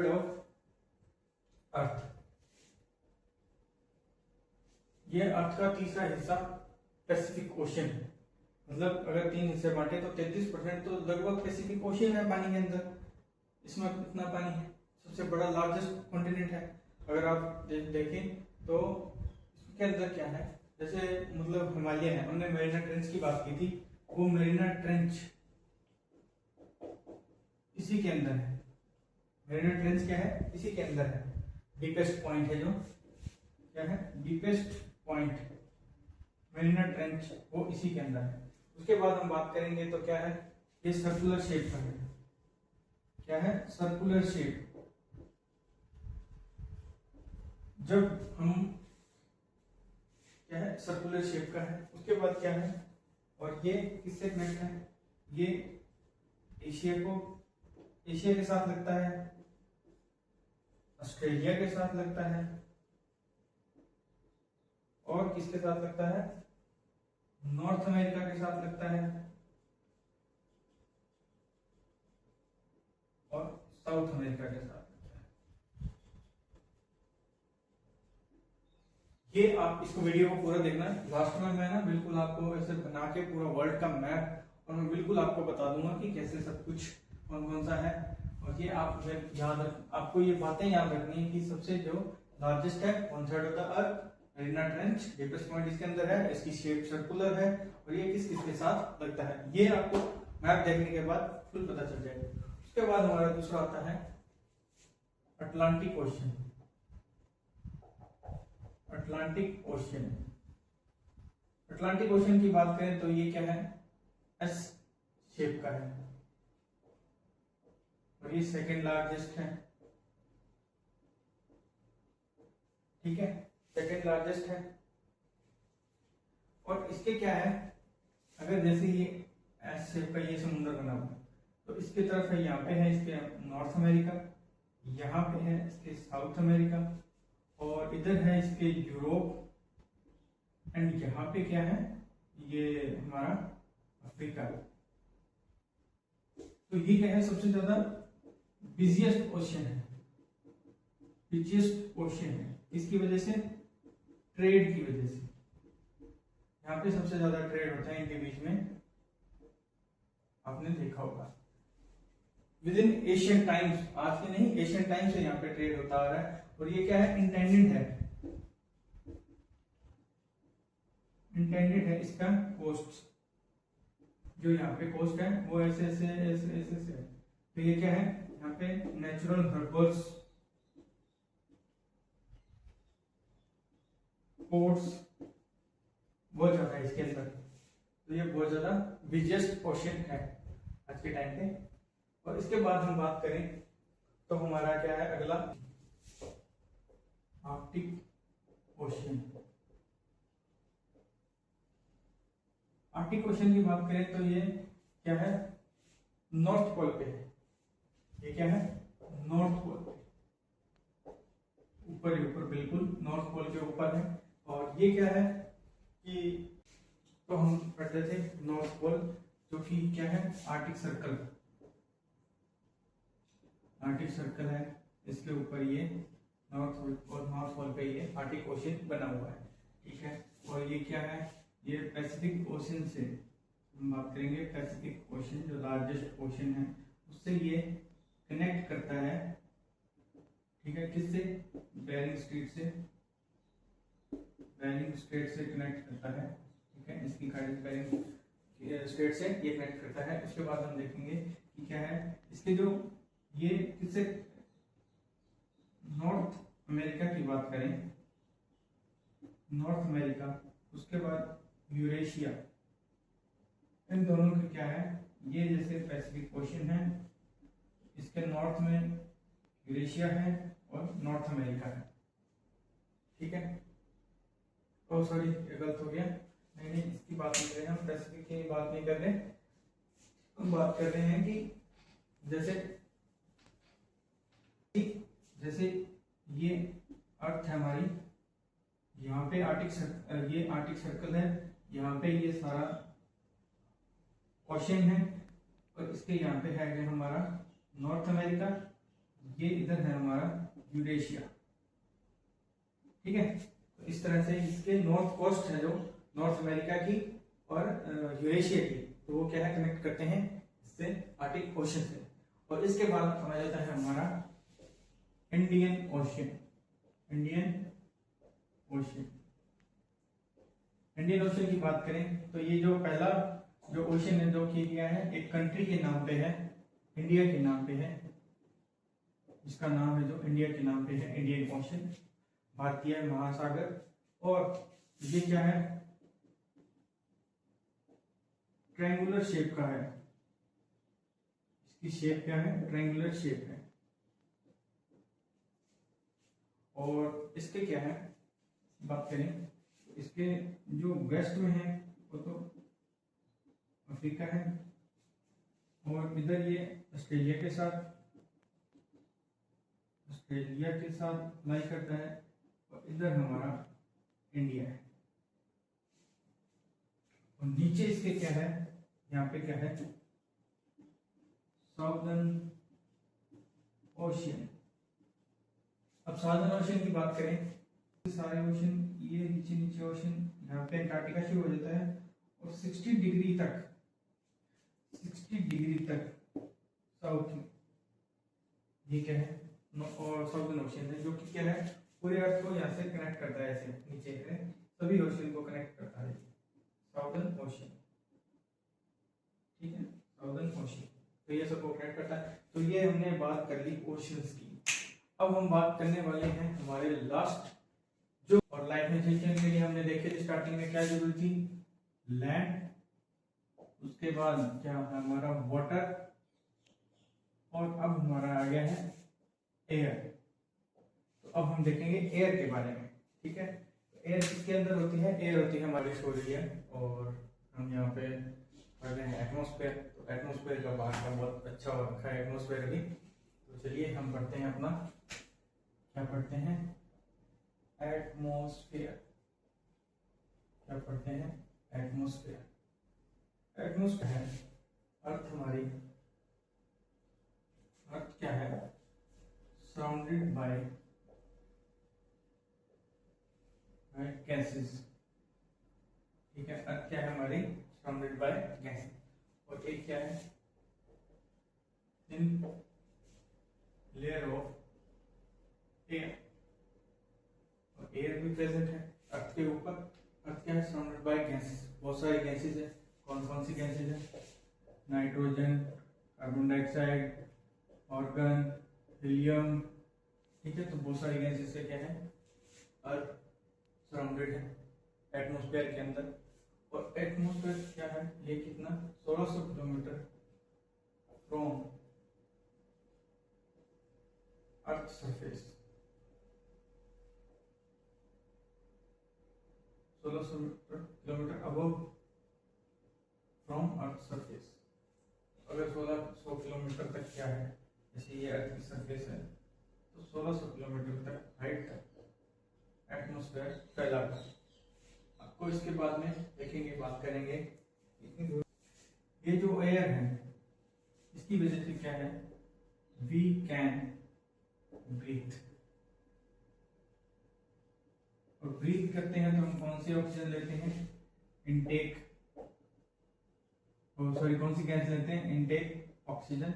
ऑफ अर्थ। ये अर्थ का तीसरा हिस्सा पैसिफिक ओशियन है। मतलब अगर 3 हिस्से बांटे तो 33% तो लगभग पैसिफिक ओशियन है पानी के अंदर, इसमें इतना पानी है। सबसे बड़ा लार्जेस्ट कॉन्टिनेंट है। अगर आप देखें तो इसके अंदर क्या है, जैसे मतलब हिमालय है, हमने मेरिना ट्रेंच की बात की थी, वो मेरिना ट्रेंच इसी के अंदर है। मेरिना ट्रेंच क्या है, इसी के अंदर है। डीपेस्ट पॉइंट है जो, क्या है, डीपेस्ट पॉइंट मेरिना ट्रेंच, वो इसी के अंदर है। उसके बाद हम बात करेंगे तो क्या है, ये सर्कुलर शेप का है। क्या है, सर्कुलर शेप। जब हम, क्या है, सर्कुलर शेप का है। उसके बाद क्या है, और ये किससे कनेक्ट है, ये एशिया के साथ लगता है, ऑस्ट्रेलिया के साथ लगता है, और किसके साथ लगता है, नॉर्थ अमेरिका के साथ लगता है, और साउथ अमेरिका के साथ लगता है। ये आप इसको वीडियो को पूरा देखना। लास्ट में मैं ना बिल्कुल आपको ऐसे बना के पूरा वर्ल्ड का मैप, और मैं बिल्कुल आपको बता दूंगा कि कैसे सब कुछ कौन कौन सा है। और ये आप याद रख, आपको ये बातें याद रखनी है कि सबसे जो लार्जेस्ट है 1/3 of the earth, Merina trench, deepest point इसके अंदर है, इसकी शेप सर्कुलर है, और ये किस किसके साथ लगता है, ये आपको मैप देखने के बाद फुल पता चल जाएगा। उसके बाद हमारा दूसरा आता है Atlantic ocean. Atlantic ocean, Atlantic ocean की बात करें तो ये क्या है, एस शेप का है, और ये सेकेंड लार्जेस्ट है, ठीक है, सेकेंड लार्जेस्ट है। और इसके क्या है, अगर जैसे ये एस शेप का ये समुद्र बना हुआ है, तो इसकी तरफ है, यहाँ पे है इसके नॉर्थ अमेरिका, यहाँ पे है इसके साउथ अमेरिका, और इधर है इसके यूरोप, एंड यहाँ पे क्या है, ये हमारा अफ्रीका। तो ये क्या है, सबसे ज्यादा बिजिएस्ट ओशियन है, बिजिएस्ट ओशियन है। इसकी वजह से, ट्रेड की वजह से, यहाँ पे सबसे ज्यादा ट्रेड होता है इनके बीच में, आपने देखा होगा। विद इन एशियन टाइम्स, आज के नहीं, एशियन टाइम से यहाँ पे ट्रेड होता आ रहा है। और ये क्या है, इंटेंडेड है, इंटेंडेड है इसका कोस्ट, जो यहाँ पे कोस्ट है वो ऐसे ऐसे ऐसे ऐसे ऐसे है। तो ये क्या है, यहाँ पे नेचुरल हर्बर्स, पोर्ट्स बहुत ज्यादा है इसके अंदर। तो ये बहुत ज्यादा बिजिएस्ट ओशियन है आज के टाइम पे। और इसके बाद हम बात करें तो हमारा क्या है अगला, आर्कटिक ओशियन। आर्कटिक ओशियन की बात करें तो ये क्या है, नॉर्थ पोल पे है। ये क्या है, नॉर्थ पोल पे, ऊपर ही ऊपर, बिल्कुल नॉर्थ पोल के ऊपर है। और ये क्या है कि, तो हम पढ़ते थे नॉर्थ पोल, जो कि क्या है, आर्कटिक सर्कल, आर्कटिक सर्कल है, इसके ऊपर ये नॉर्थ पोल पे ये आर्कटिक ओशियन बना हुआ है, ठीक है। और ये क्या है, ये पैसिफिक ओशियन से हम बात करेंगे पैसिफिक ओशन, जो लार्जेस्ट ओशन है, उससे ये कनेक्ट करता है, ठीक है, किससे? बेरिंग स्ट्रेट से, बेरिंग स्ट्रेट से कनेक्ट करता है, ठीक है, इसकी खाड़ी बेरिंग स्ट्रेट से ये कनेक्ट करता है। उसके बाद हम देखेंगे कि क्या है इसके जो ये किससे, नॉर्थ अमेरिका की बात करें, नॉर्थ अमेरिका, उसके बाद यूरेशिया, इन दोनों का क्या है, ये जैसे पैसिफिक ओशन है, इसके नॉर्थ में यूरेशिया है और नॉर्थ अमेरिका है, ठीक है। ओ सॉरी, गलत हो गया, नहीं, इसकी बात नहीं कर रहे हैं हम, पैसिफिक की बात नहीं कर रहे, हम बात कर रहे हैं कि जैसे ये अर्थ है हमारी, यहाँ पे ये आर्टिक सर्कल है, यहाँ पे ये सारा ओशन है, और इसके यहाँ पे है हमारा नॉर्थ अमेरिका, ये इधर है हमारा यूरेशिया, ठीक है। तो इस तरह से इसके नॉर्थ कोस्ट है जो नॉर्थ अमेरिका की और यूरेशिया की, तो वो क्या है, कनेक्ट करते हैं इससे आर्टिक ओशन से। और इसके बाद आ जाता है हमारा Indian ocean, Indian ocean. Indian ocean की बात करें तो ये जो पहला जो ओशन है जो कि गया है एक कंट्री के नाम पे है, इंडिया के नाम पे है, इसका नाम है जो इंडिया के नाम पे है, इंडियन ओशन, भारतीय महासागर। और ये क्या है, ट्रायंगुलर शेप का है, इसकी शेप क्या है, ट्रायंगुलर शेप है। और इसके क्या है बात करें, इसके जो वेस्ट में है वो तो अफ्रीका है, और इधर ये ऑस्ट्रेलिया के साथ लाई करता है, और इधर हमारा इंडिया है। और नीचे इसके क्या है, यहाँ पे क्या है, साउदर्न ओशियन। अब साउदर्न ओशन की बात करें, सारे ओशन, ये नीचे ओशन, यहाँ पे अंटार्कटिका शुरू हो जाता है, और 60 डिग्री तक साउथ, ये क्या है, और साउदर्न ओशन है, जो कि क्या है, पूरे अर्थ को यहाँ से कनेक्ट करता है, ऐसे नीचे से सभी ओशन को कनेक्ट करता है, साउदर्न ओशन, ठीक है, साउदर्न ओशन, तो ये सबको कनेक्ट करता है। तो ये हमने बात कर ली ओशंस की। अब हम बात करने वाले हैं हमारे लास्ट जो, और लाइफ में जीने के लिए हमने देखे थे स्टार्टिंग में क्या जरूरत थी, लैंड, उसके बाद क्या हमारा वाटर, और अब हमारा आ गया है एयर। तो अब हम देखेंगे एयर के बारे में, ठीक है। एयर किसके अंदर होती है, एयर होती है हमारी सोलियर, और हम यहाँ पे पढ़ रहे हैं एटमॉस्फेयर। तो एटमॉस्फेयर का बाहर का बहुत अच्छा हो रखा है एटमॉस्फेयर अभी। तो चलिए हम पढ़ते हैं अपना, क्या पढ़ते हैं, एटमॉस्फेयर, क्या पढ़ते हैं, एटमॉस्फेयर। एटमॉस्फेयर है अर्थ, हमारी अर्थ क्या है, सराउंडेड बाय गैसेस, ठीक है। अर्थ क्या है हमारी, सराउंडेड बाय गैसेस। और एक क्या है, इन लेयर ऑफ एयर, और एयर भी प्रेजेंट है अर्थ के ऊपर। अर्थ क्या है, सराउंडेड बाय गैसेस, बहुत सारी गैसेस है। कौन कौन सी गैसेस है, nitrogen, carbon dioxide, organ, helium, ठीक है। तो बहुत सारी गैसेस से क्या है, अर्थ सराउंडेड है एटमॉस्फेयर के अंदर। और एटमॉस्फेयर क्या है, ये कितना, 1600 kilometre from earth surface, 1600 kilometre above from earth surface. अगर 1600 किलोमीटर तक क्या है, जैसे ये अर्थ की सरफेस है, तो 1600 किलोमीटर तक हाइट तक एटमॉस्फेयर फैला है। आपको इसके बाद में देखेंगे, बात करेंगे, ये जो एयर है इसकी वजह से क्या है, वी कैन ब्रीथ। और ब्रीथ करते हैं तो हम कौन सी ऑक्सीजन लेते हैं, इनटेक सॉरी कौन सी गैस लेते हैं, intake oxygen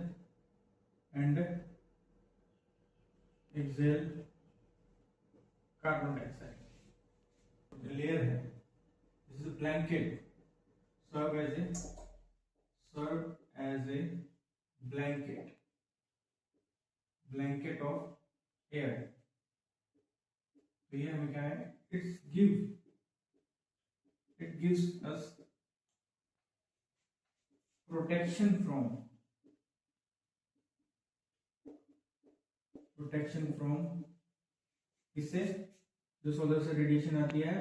and excel carbon dioxide. Layer है, this is blanket, serve as a blanket of air. तो ये हमें क्या है, it gives us protection from इससे जो सोलर से रेडिएशन आती है,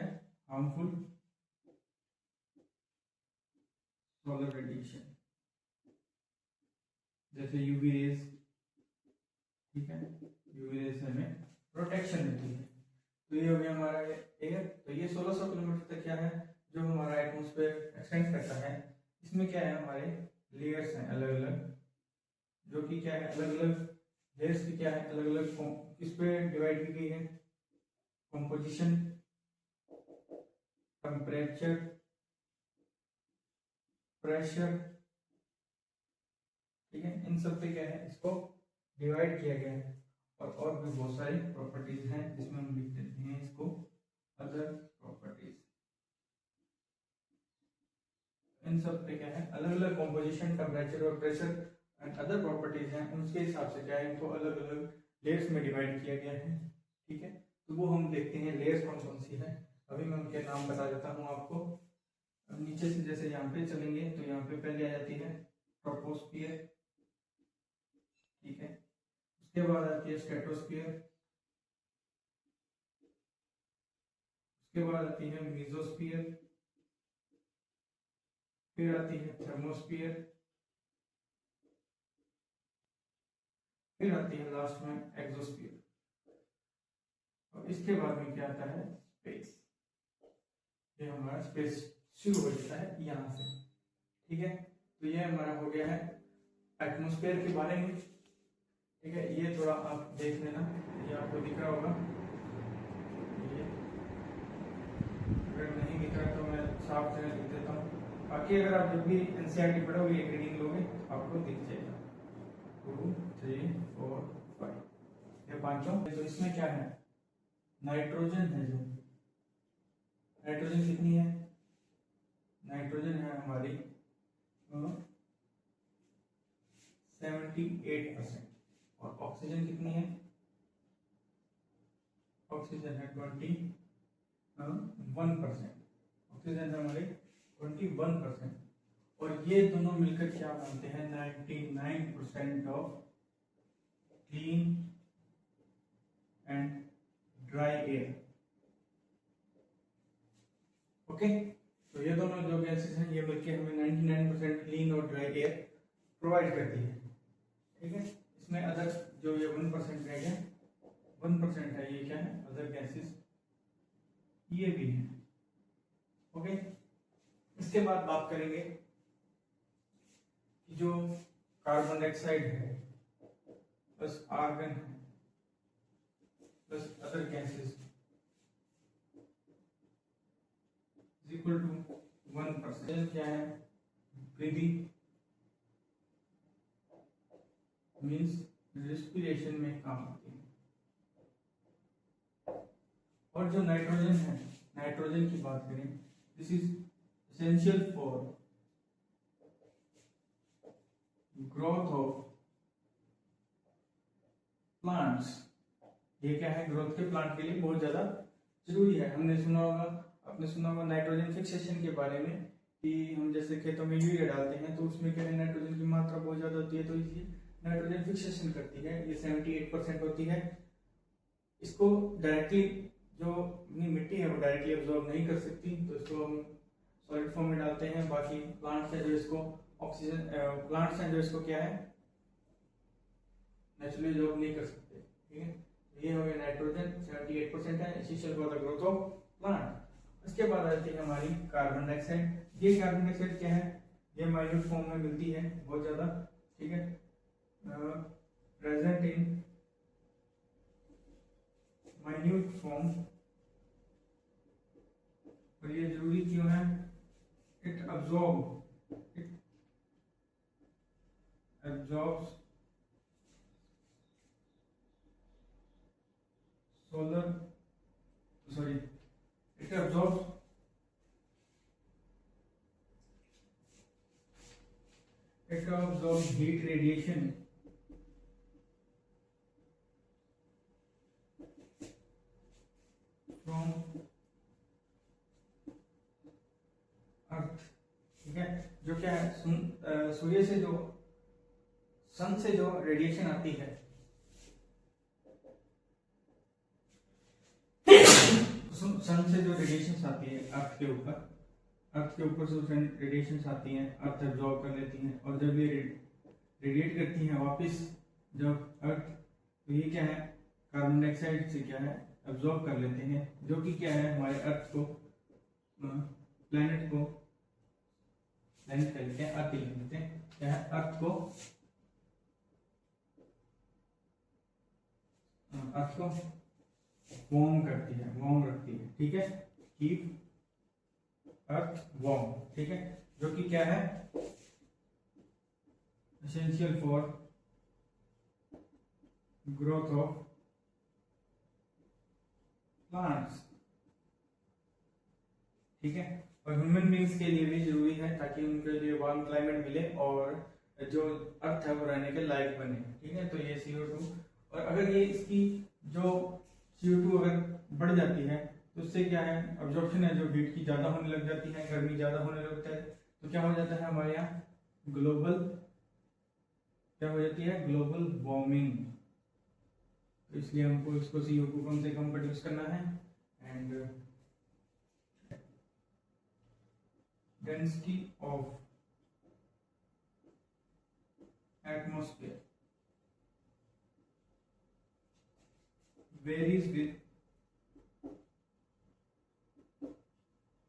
हार्मफुल सोलर रेडिएशन, जैसे यूवी रेज, ठीक है, यूवी रेज से हमें प्रोटेक्शन मिलती है। तो ये हो गया हमारा एयर। तो ये 1600 किलोमीटर तक क्या है, जो हमारा एटमॉस्फेयर एक्सटेंड करता है। इसमें क्या है, हमारे लेयर्स हैं अलग अलग, जो कि क्या है, अलग अलग लेयर्स की क्या है, अलग अलग किस पे डिवाइड की गई है, कंपोजिशन, टेम्परेचर, प्रेशर, ठीक है, इन सब पे क्या है, इसको डिवाइड किया गया है। और भी बहुत सारी प्रॉपर्टीज हैं जिसमें हम लिख देते हैं इसको अदर प्रॉपर्टीज। इन सब पे क्या है, अलग अलग कंपोजिशन, टेम्परेचर और प्रेशर एंड अदर प्रॉपर्टीज हैं, उनके हिसाब से क्या है, इनको अलग अलग लेयर्स में डिवाइड किया गया है, ठीक है। तो वो हम देखते हैं लेयर्स कौन कौन सी है। अभी मैं उनके नाम बता देता हूँ आपको। अब नीचे से जैसे यहाँ पे चलेंगे तो यहाँ पे पहले आ जाती है ट्रोपोस्फियर, ठीक है, उसके बाद आती है स्ट्रेटोस्फियर, उसके बाद आती है मेसोस्फियर, फिर आती है थर्मोस्फियर, फिर आती है लास्ट में एक्सोस्फियर, और इसके बाद में क्या आता है, स्पेस। ये हमारा स्पेस शुरू हो जाता है यहाँ से, ठीक है। तो ये हमारा हो गया है एटमॉस्फेयर के बारे में, ठीक है। ये थोड़ा आप देख लेना, ये आपको दिख रहा होगा, ये अगर नहीं दिख रहा तो मैं साफ से लिख देता हूँ, बाकी अगर आप जब भी एनसीईआरटी पढ़ोगे, एक रीडिंग लोगे, आपको दिख जाएगा 2 3 4 5, ये पांचों। तो इसमें क्या है, नाइट्रोजन है, जो नाइट्रोजन कितनी है, नाइट्रोजन है हमारी 78%, और ऑक्सीजन कितनी है, ऑक्सीजन है 21%, ऑक्सीजन है हमारी 21%, और ये दोनों मिलकर क्या बनते हैं, 99% of clean and dry air. Okay, तो ये दोनों जो गैसेस हैं, ये मिलकर हमें 99% क्लीन और ड्राई एयर प्रोवाइड करती है, ठीक है। इसमें अदर जो ये 1% रह गया, 1% है, ये क्या है, अदर गैसेस, ये भी है। ओके, इसके बाद बात करेंगे कि जो कार्बन डाइऑक्साइड है प्लस आर्गन है plus other gases is equal to 1%। क्या है, ब्रीदिंग मीन्स रेस्पिरेशन में काम आती है। और जो नाइट्रोजन है, नाइट्रोजन की बात करें, this is essential for growth of plants. ये क्या है, ग्रोथ के प्लांट के लिए बहुत ज्यादा जरूरी है। हमने सुना होगा, आपने सुना होगा नाइट्रोजन फिक्सेशन के बारे में, कि हम जैसे खेतों में यूरिया डालते हैं तो उसमें क्या है, नाइट्रोजन की मात्रा बहुत ज्यादा होती है, तो इसलिए नाइट्रोजन फिक्सेशन करती है, ये 78% होती है। इसको डायरेक्टली जो मिट्टी है वो डायरेक्टली एब्जॉर्ब नहीं कर सकती, तो इसको हम सॉलिड फॉर्म में डालते हैं। बाकी प्लांट्स हैं जो इसको ऑक्सीजन, प्लांट्स हैं जो इसको क्या है, नेचुरली एब्जॉर्ब नहीं कर सकते, ठीक है। ये हो गया नाइट्रोजन, 78% है, essential for the growth of plant. उसके बाद आती है हमारी कार्बन डाइऑक्साइड। ये कार्बन डाइऑक्साइड क्या है, ये माइन्यूट फॉर्म में मिलती है बहुत ज्यादा, ठीक है, प्रेजेंट इन माइन्यूट फॉर्म। और ये जरूरी क्यों है, it absorbs solar sorry it absorbs heat radiation from अर्थ। ठीक है, जो क्या है सूर्य से जो सन से जो रेडिएशन आती है सन से जो रेडिएशन आती है अर्थ के ऊपर से रेडिएशन आती हैं, अर्थ एब्जॉर्ब कर लेती हैं और जब ये रेडिएट करती हैं वापस जब अर्थ, तो ये क्या है कार्बन डाइऑक्साइड से क्या है एब्जॉर्ब कर लेते हैं, जो कि क्या है हमारे अर्थ को प्लैनेट कह लेते हैं, अर्थ लिख लेते हैं, क्या है अर्थ को वार्म करती है, वार्म रखती है। ठीक है, कीप अर्थ वार्म। ठीक है, जो कि क्या है essential for growth of plants. ठीक है, और ह्यूमन बींग्स के लिए भी जरूरी है ताकि उनके लिए वार्म क्लाइमेट मिले और जो अर्थ है वो रहने के लायक बने। ठीक है, तो ये CO2, और अगर ये इसकी जो CO2 अगर बढ़ जाती है तो उससे क्या है अब्जॉर्प्शन है जो हीट की ज्यादा होने लग जाती है, गर्मी ज्यादा होने लगता है, तो क्या हो जाता है हमारे यहाँ ग्लोबल वार्मिंग। तो इसलिए हमको इसको CO2 कम से कम प्रोड्यूस करना है। And density of atmosphere varies with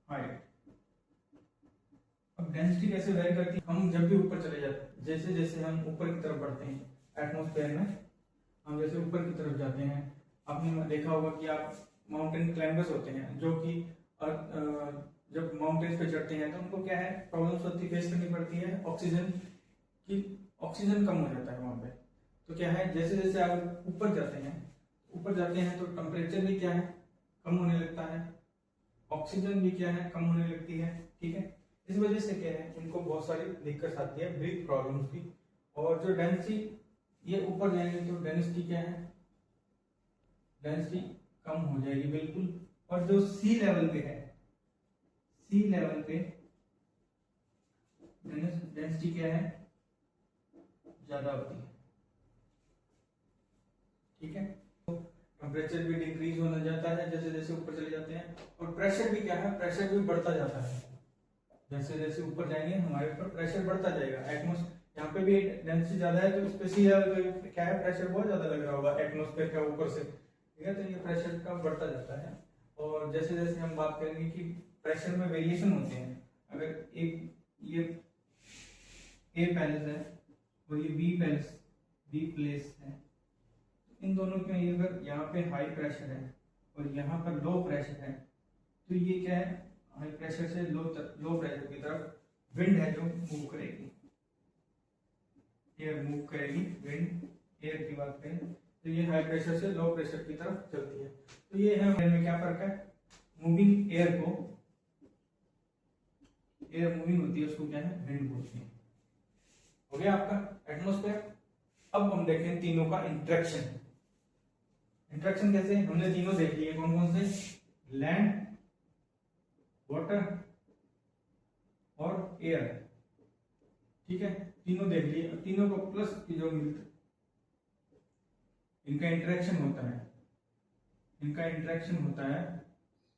height। अब डेंसिटी कैसे वेरी करती है, हम जब भी ऊपर चले जाते हैं, जैसे जैसे हम ऊपर की तरफ बढ़ते हैं एटमॉस्फेयर में, हम जैसे ऊपर की तरफ जाते हैं, आपने देखा होगा कि आप माउंटेन क्लाइंबर्स होते हैं जो कि जब माउंटेन्स पे चढ़ते हैं तो उनको क्या है प्रॉब्लम्स होती फेस करनी पड़ती है, ऑक्सीजन कम हो जाता है वहां पे। तो क्या है जैसे जैसे आप ऊपर जाते हैं तो टेम्परेचर भी क्या है कम होने लगता है, ऑक्सीजन भी क्या है कम होने लगती है। ठीक है, इस वजह से क्या है इनको बहुत सारी दिक्कत आती है, ब्रीथ प्रॉब्लम्स भी। और जो डेंसिटी ये ऊपर जाएंगे तो डेंसिटी क्या है, डेंसिटी कम हो जाएगी बिल्कुल। और जो सी लेवल पे डेंसिटी क्या है ज्यादा होती है। ठीक है, टेम्परेचर भी डिक्रीज होना जाता है जैसे जैसे ऊपर चले जाते हैं, और प्रेशर भी क्या है प्रेशर भी बढ़ता जाता है। जैसे जैसे ऊपर जाएंगे हमारे ऊपर प्रेशर बढ़ता जाएगा। एटमॉस्फेयर यहाँ पे भी डेंसिटी ज्यादा है तो उस पे सी लेवल पे क्या है प्रेशर बहुत ज्यादा लग रहा होगा एटमॉस्फेयर का ऊपर से। ठीक है, तो ये प्रेशर का बढ़ता जाता है। और जैसे जैसे हम बात करेंगे कि प्रेशर में वेरिएशन होते हैं, अगर एक ये ए पैलेस है और ये बी प्लेस है, इन दोनों के अगर यहाँ पे हाई प्रेशर है और यहाँ पर लो प्रेशर है, तो ये क्या है हाई प्रेशर से लो प्रेशर की तरफ विंड है जो मूव करेगी, एयर मूव करेगी। विंड एयर की बात करें तो ये हाई प्रेशर से लो प्रेशर की तरफ चलती है। तो ये है में क्या फर्क है, मूविंग एयर मूविंग होती है उसको क्या है विंड बोलते हैं। हो गया आपका एटमॉस्फेयर। अब हम देखें तीनों का इंटरेक्शन कैसे, हमने तीनों देख लिए कौन कौन से, लैंड, वाटर और एयर। ठीक है, तीनों देख लिए। तीनों को प्लस की जो मिलता इनका इंटरेक्शन होता है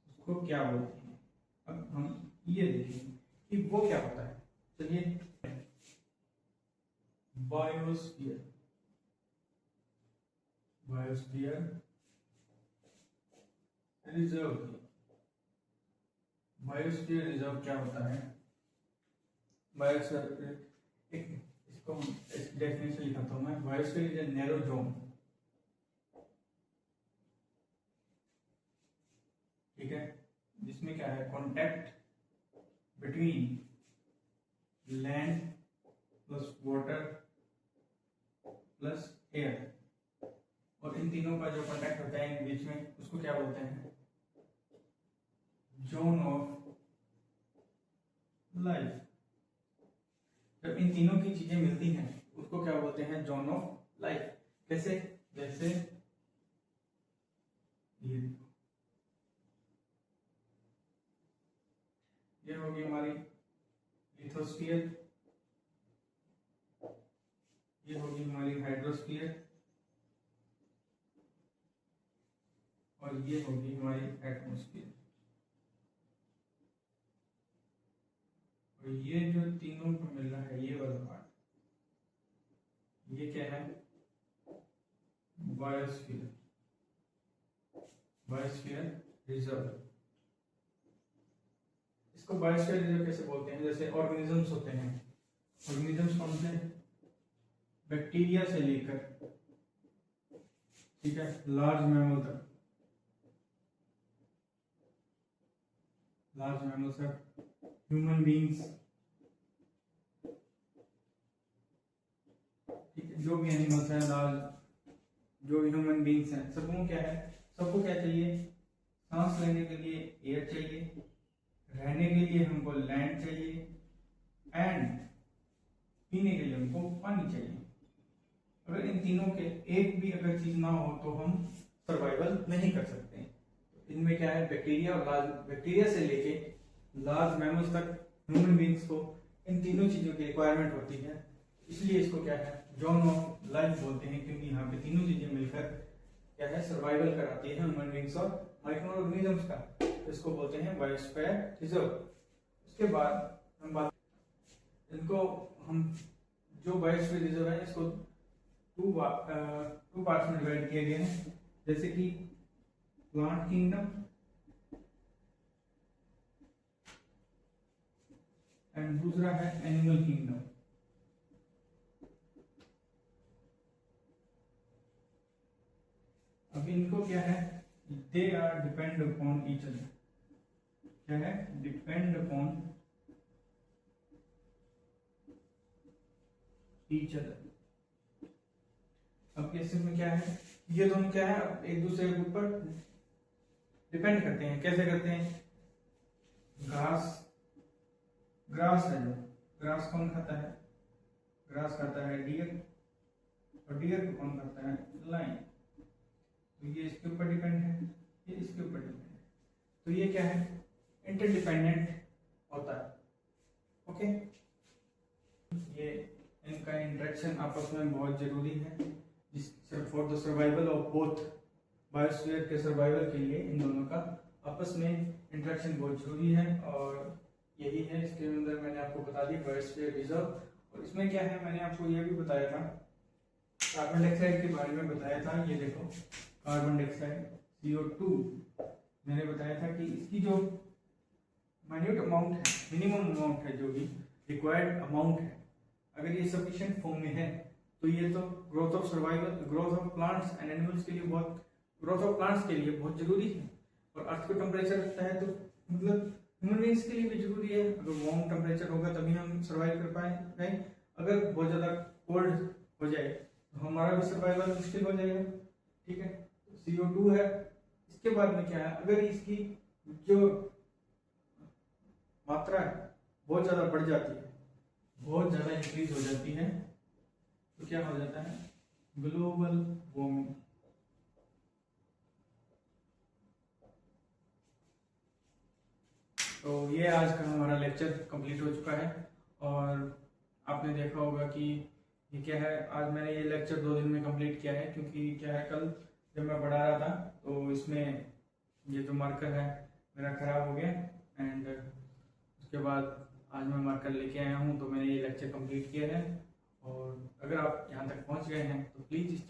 उसको क्या बोलते हैं। अब हम ये देखेंगे कि वो क्या होता है। चलिए, बायोस्फीयर रिजर्व क्या होता है। बायोस्फीयर इसको डेफिनेशन लिखाता हूं मैं। Biosphere is a narrow zone. ठीक है, जिसमें क्या है contact between land plus water plus air, और इन तीनों का जो कॉन्टैक्ट होता है इन बीच में उसको क्या बोलते हैं, जोन ऑफ लाइफ। जब इन तीनों की चीजें मिलती हैं उसको क्या बोलते हैं, जोन ऑफ लाइफ। कैसे, जैसे ये होगी हमारी लिथोस्फीयर, ये होगी हमारी हाइड्रोस्फीयर, और ये होगी हमारी एटमॉस्फेयर। और ये जो तीनों को मिल रहा है, ये वाला पार्ट, ये क्या है, बायोस्फीयर, बायोस्फीयर रिजर्व। इसको बायोस्फीयर रिजर्व कैसे बोलते हैं, जैसे ऑर्गेनिजम्स होते हैं, ऑर्गेनिजम्स कौन से, बैक्टीरिया से लेकर, ठीक है, लार्ज मैमल तक, लार्ज मैमल तक, ह्यूमन बीइंग्स, ठीक है, जो भी एनिमल्स हैं, लार्ज जो ह्यूमन बीइंग्स हैं, सबको क्या है, सबको क्या चाहिए, सांस लेने के लिए एयर चाहिए, रहने के लिए हमको लैंड चाहिए, एंड पीने के लिए हमको पानी चाहिए। अगर इन तीनों के एक भी अगर चीज ना हो तो हम सर्वाइवल नहीं कर सकते। तो इनमें क्या है, बैक्टीरिया और लार्ज, बैक्टीरिया से लेके लार्ज मैमल्स तक, ह्यूमन बीइंग्स को इन तीनों चीजों की रिक्वायरमेंट होती है। इसलिए इसको क्या है, जोन ऑफ लाइफ बोलते हैं, क्योंकि यहाँ पे तीनों चीजें मिलकर क्या है, सर्वाइवल कराती है ह्यूमन बीइंग्स और माइक्रो ऑर्गेनिजम्स का। तो इसको बोलते हैं बायोस्फीयर रिजर्व। उसके बाद हम बात, इनको हम जो बायोस्फीयर रिजर्व है इसको टू पार्ट्स में डिवाइड किया गया है, जैसे कि प्लांट किंगडम एंड दूसरा है एनिमल किंगडम। अब इनको क्या है, they are depend upon each other, क्या है, डिपेंड अपॉन ईच अदर। अब केसेस में क्या है, ये दोनों क्या है, एक दूसरे के ऊपर डिपेंड करते हैं। कैसे करते हैं, घास, ग्रास है, जो ग्रास कौन खाता है, ग्रास खाता है डियर, और डियर को कौन खाता है, लाइन। तो ये इसके ऊपर डिपेंड है, ये इसके ऊपर डिपेंड है। तो ये क्या है, इंटरडिपेंडेंट होता है। ओके, ये इनका इंटरेक्शन आपस में बहुत जरूरी है for the survival of both, biosphere के सर्वाइवल के लिए इन दोनों का आपस में इंटरेक्शन बहुत जरूरी है। और यही है, इसके अंदर मैंने आपको बता दी बायोस्फीयर रिजर्व। और इसमें क्या है, मैंने आपको ये भी बताया था, कार्बन डाइऑक्साइड के बारे में बताया था। ये देखो, कार्बन डाइऑक्साइड CO2, मैंने बताया था कि इसकी जो माइन्यूट अमाउंट है, मिनिमम अमाउंट है, जो भी रिक्वायर्ड अमाउंट है, अगर ये सफिशिएंट फॉर्म में है तो ये तो growth of survival, growth of plants and animals के लिए बहुत, ग्रोथ ऑफ प्लांट्स के लिए बहुत जरूरी है। और अर्थ को टेम्परेचर रखता है तो मतलब ह्यूमन बीइंग्स के लिए भी जरूरी है। अगर वार्म टेम्परेचर होगा तभी हम सर्वाइव कर पाएंगे, अगर बहुत ज्यादा कोल्ड हो जाए तो हमारा भी सर्वाइवल मुश्किल हो जाएगा। ठीक है, CO2 है। इसके बाद में क्या है, अगर इसकी जो मात्रा है बहुत ज्यादा बढ़ जाती है, बहुत ज्यादा इंक्रीज हो जाती है, तो क्या हो जाता है, ग्लोबल वार्मिंग। तो ये आज का हमारा लेक्चर कंप्लीट हो चुका है। और आपने देखा होगा कि ये क्या है, आज मैंने ये लेक्चर 2 दिन में कंप्लीट किया है, क्योंकि क्या है, कल जब मैं पढ़ा रहा था तो इसमें ये जो मार्कर है मेरा खराब हो गया, एंड उसके बाद आज मैं मार्कर लेके आया हूँ, तो मैंने ये लेक्चर कंप्लीट किया है। और अगर आप यहाँ तक पहुँच गए हैं तो प्लीज़ इस